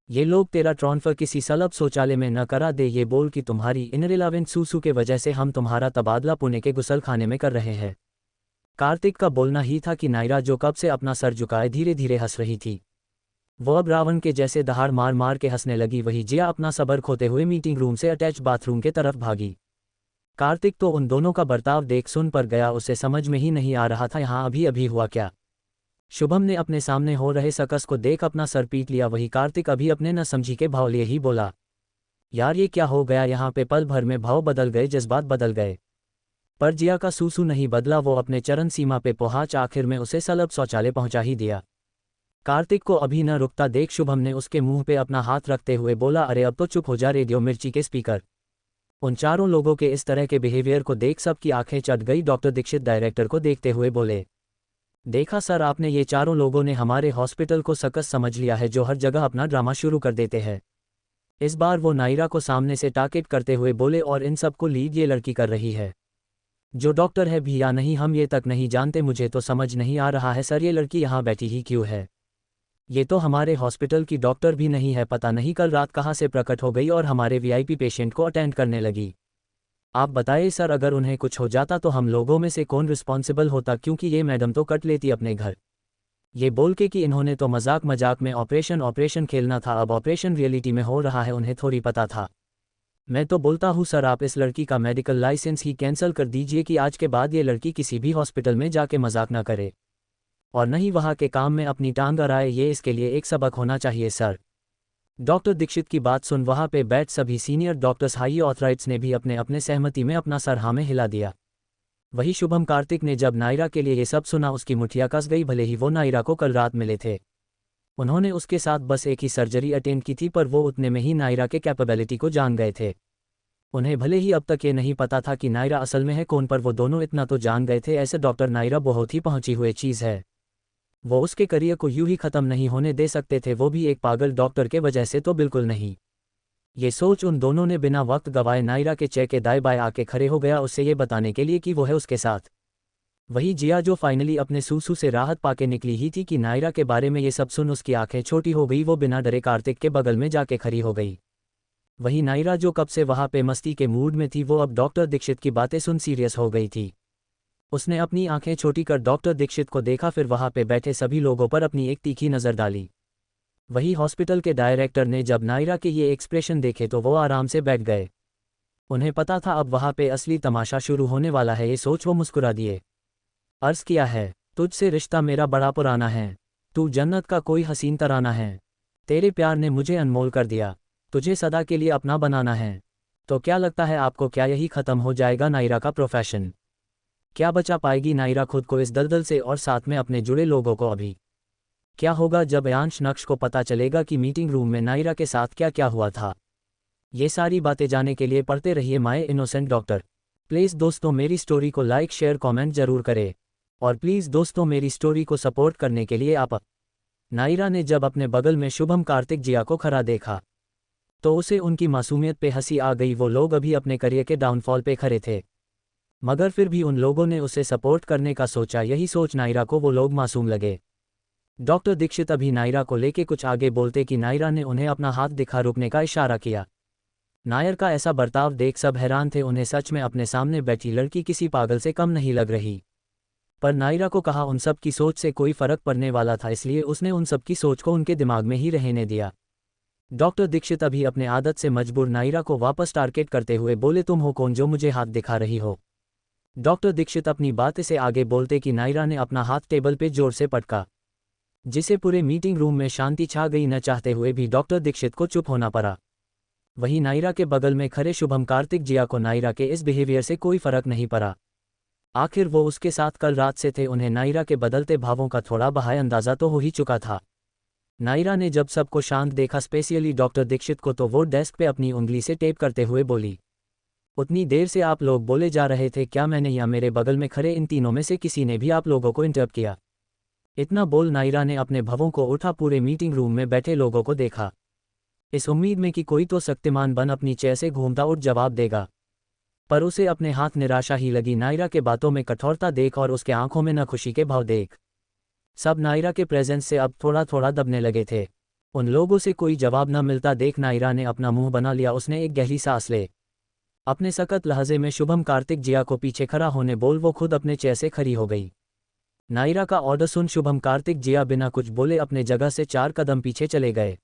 ये लोग तेरा ट्रांसफर किसी सलब शौचालय में न करा दे। ये बोल कि तुम्हारी इनरिलेवेंट सूसू के वजह से हम तुम्हारा तबादला पुणे के गुसल खाने में कर रहे हैं। कार्तिक का बोलना ही था कि नायरा, जो कब से अपना सर झुकाए धीरे धीरे हंस रही थी, वो अब रावण के जैसे दहाड़ मार मार के हंसने लगी। वही जिया अपना सबर खोते हुए मीटिंग रूम से अटैच बाथरूम के तरफ भागी। कार्तिक तो उन दोनों का बर्ताव देख सुन पर गया। उसे समझ में ही नहीं आ रहा था यहाँ अभी अभी हुआ क्या। शुभम ने अपने सामने हो रहे सकस को देख अपना सर पीट लिया। वही कार्तिक अभी अपने न समझी के भाव लिए ही बोला, यार ये क्या हो गया यहाँ पे। पल भर में भाव बदल गए, जज्बात बदल गए, पर जिया का सूसू नहीं बदला। वो अपने चरण सीमा पे पहुंच आखिर में उसे सलब शौचालय पहुंचा ही दिया। कार्तिक को अभी न रुकता देख शुभम ने उसके मुंह पे अपना हाथ रखते हुए बोला, अरे अब तो चुप हो जा रेडियो मिर्ची के स्पीकर। उन चारों लोगों के इस तरह के बिहेवियर को देख सबकी आंखें चढ़ गई। डॉक्टर दीक्षित डायरेक्टर को देखते हुए बोले, देखा सर आपने, ये चारों लोगों ने हमारे हॉस्पिटल को सकस समझ लिया है, जो हर जगह अपना ड्रामा शुरू कर देते हैं। इस बार वो नायरा को सामने से टारगेट करते हुए बोले, और इन सब को लीड ये लड़की कर रही है, जो डॉक्टर है भी या नहीं हम ये तक नहीं जानते। मुझे तो समझ नहीं आ रहा है सर, ये लड़की यहाँ बैठी ही क्यों है। ये तो हमारे हॉस्पिटल की डॉक्टर भी नहीं है, पता नहीं कल रात कहाँ से प्रकट हो गई और हमारे वीआईपी पेशेंट को अटेंड करने लगी। आप बताइए सर, अगर उन्हें कुछ हो जाता तो हम लोगों में से कौन रिस्पॉन्सिबल होता, क्योंकि ये मैडम तो कट लेती अपने घर। ये बोल के कि इन्होंने तो मजाक मजाक में ऑपरेशन खेलना था, अब ऑपरेशन रियलिटी में हो रहा है, उन्हें थोड़ी पता था। मैं तो बोलता हूँ सर, आप इस लड़की का मेडिकल लाइसेंस ही कैंसिल कर दीजिए कि आज के बाद ये लड़की किसी भी हॉस्पिटल में जाके मजाक ना करे और नहीं वहाँ के काम में अपनी टांग अड़ाए। ये इसके लिए एक सबक होना चाहिए सर। डॉक्टर दीक्षित की बात सुन वहाँ पे बैठ सभी सीनियर डॉक्टर्स हाई ऑथराइट्स ने भी अपने अपने सहमति में अपना सर हाँ में हिला दिया। वही शुभम कार्तिक ने जब नायरा के लिए ये सब सुना उसकी मुठिया कस गई। भले ही वो नायरा को कल रात मिले थे, उन्होंने उसके साथ बस एक ही सर्जरी अटेंड की थी, पर वो उतने में ही नायरा के कैपेबिलिटी को जान गए थे। उन्हें भले ही अब तक ये नहीं पता था कि नायरा असल में है कौन, पर वो दोनों इतना तो जान गए थे, ऐसे डॉक्टर नायरा बहुत ही पहुंची हुई चीज़ है। वो उसके करियर को यूं ही ख़त्म नहीं होने दे सकते थे, वो भी एक पागल डॉक्टर के वजह से तो बिल्कुल नहीं। ये सोच उन दोनों ने बिना वक्त गवाए नायरा के चेहरे के दाएं बाएं आके खड़े हो गया, उससे ये बताने के लिए कि वो है उसके साथ। वही जिया जो फाइनली अपने सूसू से राहत पाके निकली ही थी कि नायरा के बारे में ये सब सुन उसकी आंखें छोटी हो गई। वो बिना डरे कार्तिक के बगल में जाके खड़ी हो गई। वही नायरा जो कब से वहाँ पे मस्ती के मूड में थी, वो अब डॉक्टर दीक्षित की बातें सुन सीरियस हो गई थी। उसने अपनी आंखें छोटी कर डॉक्टर दीक्षित को देखा, फिर वहाँ पे बैठे सभी लोगों पर अपनी एक तीखी नज़र डाली। वही हॉस्पिटल के डायरेक्टर ने जब नायरा के ये एक्सप्रेशन देखे तो वो आराम से बैठ गए। उन्हें पता था अब वहाँ पे असली तमाशा शुरू होने वाला है। ये सोच वो मुस्कुरा दिए। अर्ज़ किया है, तुझसे रिश्ता मेरा बड़ा पुराना है, तू जन्नत का कोई हसीन तराना है, तेरे प्यार ने मुझे अनमोल कर दिया, तुझे सदा के लिए अपना बनाना है। तो क्या लगता है आपको, क्या यही ख़त्म हो जाएगा नायरा का प्रोफेशन? क्या बचा पाएगी नायरा खुद को इस दलदल से और साथ में अपने जुड़े लोगों को? अभी क्या होगा जब अंश नक्श को पता चलेगा कि मीटिंग रूम में नायरा के साथ क्या क्या हुआ था? ये सारी बातें जानने के लिए पढ़ते रहिए माय इनोसेंट डॉक्टर। प्लीज़ दोस्तों मेरी स्टोरी को लाइक शेयर कमेंट जरूर करें, और प्लीज़ दोस्तों मेरी स्टोरी को सपोर्ट करने के लिए आप। नायरा ने जब अपने बगल में शुभम कार्तिक जिया को खड़ा देखा तो उसे उनकी मासूमियत पे हंसी आ गई। वो लोग अभी अपने करियर के डाउनफॉल पे खड़े थे, मगर फिर भी उन लोगों ने उसे सपोर्ट करने का सोचा। यही सोच नायरा को वो लोग मासूम लगे। डॉक्टर दीक्षित अभी नायरा को लेके कुछ आगे बोलते कि नायरा ने उन्हें अपना हाथ दिखा रुकने का इशारा किया। नायर का ऐसा बर्ताव देख सब हैरान थे। उन्हें सच में अपने सामने बैठी लड़की किसी पागल से कम नहीं लग रही। पर नायरा को कहा उन सब की सोच से कोई फर्क पड़ने वाला था, इसलिए उसने उन सब की सोच को उनके दिमाग में ही रहने दिया। डॉक्टर दीक्षित अभी अपने आदत से मजबूर नायरा को वापस टारगेट करते हुए बोले, तुम हो कौन जो मुझे हाथ दिखा रही हो? डॉक्टर दीक्षित अपनी बात से आगे बोलते कि नायरा ने अपना हाथ टेबल पे जोर से पटका, जिसे पूरे मीटिंग रूम में शांति छा गई। न चाहते हुए भी डॉक्टर दीक्षित को चुप होना पड़ा। वहीं नायरा के बगल में खड़े शुभम कार्तिक जिया को नायरा के इस बिहेवियर से कोई फर्क नहीं पड़ा। आखिर वो उसके साथ कल रात से थे। उन्हें नायरा के बदलते भावों का थोड़ा बहाय अंदाजा तो हो ही चुका था। नायरा ने जब सबको शांत देखा, स्पेशली डॉक्टर दीक्षित को, तो वो डेस्क पे अपनी उंगली से टेप करते हुए बोली, उतनी देर से आप लोग बोले जा रहे थे, क्या मैंने या मेरे बगल में खड़े इन तीनों में से किसी ने भी आप लोगों को इंटरप्ट किया? इतना बोल नायरा ने अपने भवों को उठा, पूरे मीटिंग रूम में बैठे लोगों को देखा, इस उम्मीद में कि कोई तो शक्तिमान बन अपनी चेयर से घूमता उठ जवाब देगा। पर उसे अपने हाथ निराशा ही लगी नायरा के बातों में कठोरता देख और उसके आंखों में न खुशी के भाव देख। सब नायरा के प्रेजेंस से अब थोड़ा थोड़ा दबने लगे थे। उन लोगों से कोई जवाब न मिलता देख नायरा ने अपना मुंह बना लिया। उसने एक गहरी सांस ले अपने सख्त लहजे में शुभम कार्तिक जिया को पीछे खड़ा होने बोल वो खुद अपने चेयर से खड़ी हो गई। नायरा का ऑर्डर सुन शुभम कार्तिक जिया बिना कुछ बोले अपने जगह से 4 कदम पीछे चले गए।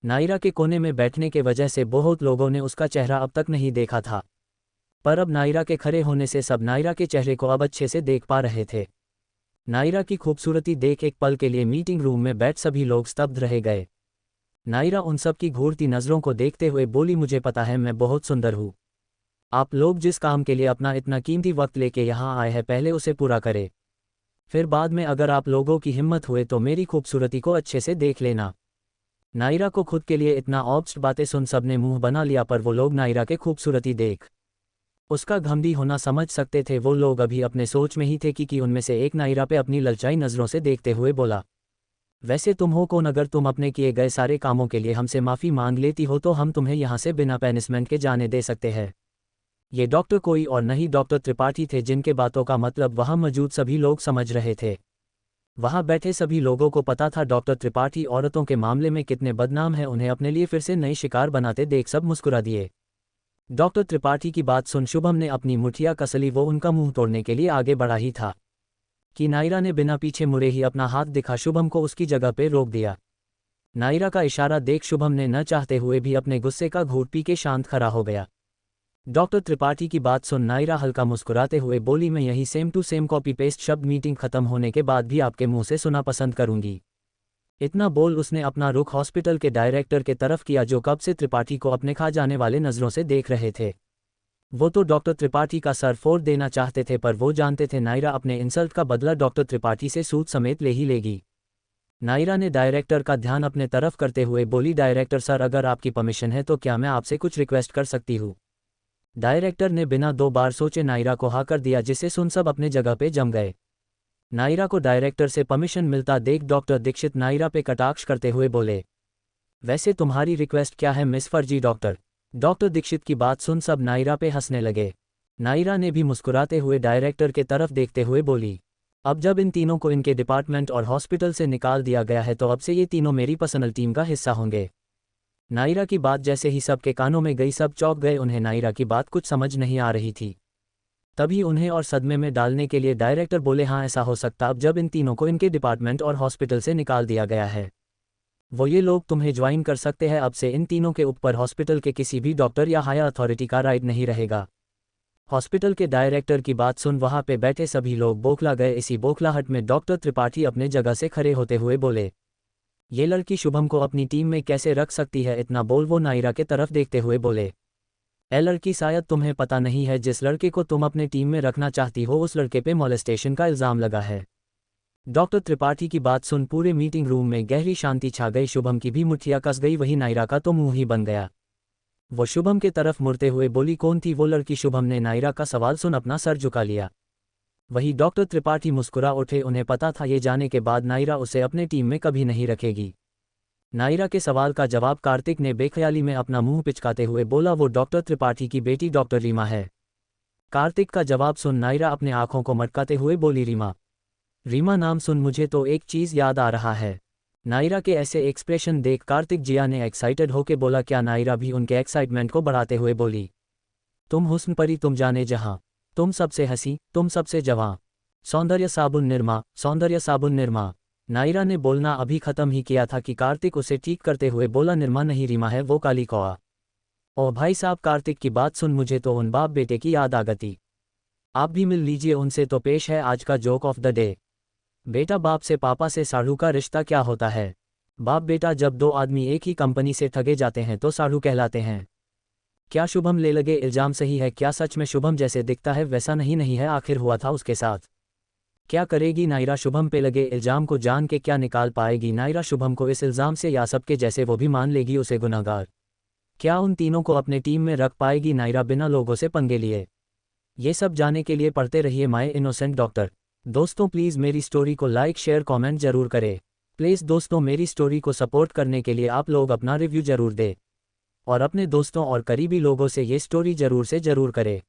नायरा के कोने में बैठने के वजह से बहुत लोगों ने उसका चेहरा अब तक नहीं देखा था, पर अब नायरा के खड़े होने से सब नायरा के चेहरे को अब अच्छे से देख पा रहे थे। नायरा की खूबसूरती देख एक पल के लिए मीटिंग रूम में बैठ सभी लोग स्तब्ध रह गए। नायरा उन सब की घूरती नज़रों को देखते हुए बोली, मुझे पता है मैं बहुत सुंदर हूँ। आप लोग जिस काम के लिए अपना इतना कीमती वक्त लेके यहाँ आए हैं पहले उसे पूरा करें, फिर बाद में अगर आप लोगों की हिम्मत हुए तो मेरी खूबसूरती को अच्छे से देख लेना। नायरा को खुद के लिए इतना ऑब्स्ट बातें सुन सबने मुंह बना लिया, पर वो लोग नायरा के खूबसूरती देख उसका घमंडी होना समझ सकते थे। वो लोग अभी अपने सोच में ही थे कि उनमें से एक नायरा पे अपनी ललचाई नज़रों से देखते हुए बोला, वैसे तुम हो कौन? अगर तुम अपने किए गए सारे कामों के लिए हमसे माफ़ी मांग लेती हो तो हम तुम्हें यहाँ से बिना पनिशमेंट के जाने दे सकते हैं। ये डॉक्टर कोई और नहीं डॉक्टर त्रिपाठी थे, जिनके बातों का मतलब वहाँ मौजूद सभी लोग समझ रहे थे। वहाँ बैठे सभी लोगों को पता था डॉक्टर त्रिपाठी औरतों के मामले में कितने बदनाम हैं। उन्हें अपने लिए फिर से नए शिकार बनाते देख सब मुस्कुरा दिए। डॉक्टर त्रिपाठी की बात सुन शुभम ने अपनी मुठिया कसली। वो उनका मुंह तोड़ने के लिए आगे बढ़ा ही था कि नायरा ने बिना पीछे मुड़े ही अपना हाथ दिखा शुभम को उसकी जगह पे रोक दिया। नायरा का इशारा देख शुभम ने न चाहते हुए भी अपने गुस्से का घूंट पी के शांत खड़ा हो गया। डॉक्टर त्रिपाठी की बात सुन नायरा हल्का मुस्कुराते हुए बोली, मैं यही same to same copy paste शब्द मीटिंग खत्म होने के बाद भी आपके मुंह से सुना पसंद करूंगी। इतना बोल उसने अपना रुख हॉस्पिटल के डायरेक्टर के तरफ किया, जो कब से त्रिपाठी को अपने खा जाने वाले नज़रों से देख रहे थे। वो तो डॉक्टर त्रिपाठी का सर फोड़ देना चाहते थे, पर वो जानते थे नायरा अपने इंसल्ट का बदला डॉक्टर त्रिपाठी से सूद समेत ले ही लेगी। नायरा ने डायरेक्टर का ध्यान अपने तरफ करते हुए बोली, डायरेक्टर सर अगर आपकी परमिशन है तो क्या मैं आपसे कुछ रिक्वेस्ट कर सकती हूँ? डायरेक्टर ने बिना 2 बार सोचे नायरा को हाँ कर दिया, जिसे सुन सब अपने जगह पे जम गए। नायरा को डायरेक्टर से परमिशन मिलता देख डॉक्टर दीक्षित नायरा पे कटाक्ष करते हुए बोले, वैसे तुम्हारी रिक्वेस्ट क्या है मिस फर्जी डॉक्टर? डॉक्टर दीक्षित की बात सुन सब नायरा पे हंसने लगे। नायरा ने भी मुस्कुराते हुए डायरेक्टर के तरफ देखते हुए बोली, अब जब इन तीनों को इनके डिपार्टमेंट और हॉस्पिटल से निकाल दिया गया है तो अब से ये तीनों मेरी पर्सनल टीम का हिस्सा होंगे। नायरा की बात जैसे ही सबके कानों में गई सब चौंक गए। उन्हें नायरा की बात कुछ समझ नहीं आ रही थी। तभी उन्हें और सदमे में डालने के लिए डायरेक्टर बोले, हाँ ऐसा हो सकता अब जब इन तीनों को इनके डिपार्टमेंट और हॉस्पिटल से निकाल दिया गया है वो ये लोग तुम्हें ज्वाइन कर सकते हैं। अब से इन तीनों के ऊपर हॉस्पिटल के किसी भी डॉक्टर या हायर अथॉरिटी का राइट नहीं रहेगा। हॉस्पिटल के डायरेक्टर की बात सुन वहाँ पे बैठे सभी लोग बौखला गए। इसी बौखलाहट में डॉक्टर त्रिपाठी अपने जगह से खड़े होते हुए बोले, ये लड़की शुभम को अपनी टीम में कैसे रख सकती है? इतना बोल वो नायरा के तरफ देखते हुए बोले, ए लड़की शायद तुम्हें पता नहीं है जिस लड़के को तुम अपने टीम में रखना चाहती हो उस लड़के पे मॉलेस्टेशन का इल्ज़ाम लगा है। डॉक्टर त्रिपाठी की बात सुन पूरे मीटिंग रूम में गहरी शांति छा गई। शुभम की भी मुठिया कस गई, वही नायरा का तो मुंह ही बन गया। वो शुभम के तरफ मुड़ते हुए बोली, कौन थी वो लड़की? शुभम ने नायरा का सवाल सुन अपना सर झुका लिया। वही डॉक्टर त्रिपाठी मुस्कुरा उठे। उन्हें पता था ये जाने के बाद नायरा उसे अपने टीम में कभी नहीं रखेगी। नायरा के सवाल का जवाब कार्तिक ने बेख्याली में अपना मुंह पिचकाते हुए बोला, वो डॉक्टर त्रिपाठी की बेटी डॉक्टर रीमा है। कार्तिक का जवाब सुन नायरा अपने आंखों को मटकाते हुए बोली, रीमा? रीमा नाम सुन मुझे तो एक चीज़ याद आ रहा है। नायरा के ऐसे एक्सप्रेशन देख कार्तिक जिया ने एक्साइटेड होकर बोला, क्या? नायरा भी उनके एक्साइटमेंट को बढ़ाते हुए बोली, तुम हुस्न परी तुम जाने जहां, तुम सबसे हंसी तुम सबसे जवां, सौंदर्य साबुन निरमा, सौंदर्य साबुन निरमा। नायरा ने बोलना अभी खत्म ही किया था कि कार्तिक उसे ठीक करते हुए बोला, निरमा नहीं रीमा है वो काली कौआ। ओ भाई साहब, कार्तिक की बात सुन मुझे तो उन बाप बेटे की याद आ गई। आप भी मिल लीजिए उनसे। तो पेश है आज का जोक ऑफ द डे। बेटा बाप से पापा से साढ़ू का रिश्ता क्या होता है? बाप बेटा, जब 2 आदमी एक ही कंपनी से ठगे जाते हैं तो साढ़ू कहलाते हैं। क्या शुभम ले लगे इल्ज़ाम सही है? क्या सच में शुभम जैसे दिखता है वैसा नहीं है? आखिर हुआ था उसके साथ। क्या करेगी नायरा शुभम पे लगे इल्ज़ाम को जान के? क्या निकाल पाएगी नायरा शुभम को इस इल्ज़ाम से, या सबके जैसे वो भी मान लेगी उसे गुनहगार? क्या उन तीनों को अपने टीम में रख पाएगी नायरा बिना लोगों से पंगे लिए? ये सब जानने के लिए पढ़ते रहिए माय इनोसेंट डॉक्टर। दोस्तों प्लीज़ मेरी स्टोरी को लाइक शेयर कमेंट जरूर करें। प्लीज़ दोस्तों मेरी स्टोरी को सपोर्ट करने के लिए आप लोग अपना रिव्यू जरूर दें और अपने दोस्तों और करीबी लोगों से ये स्टोरी जरूर से जरूर करें।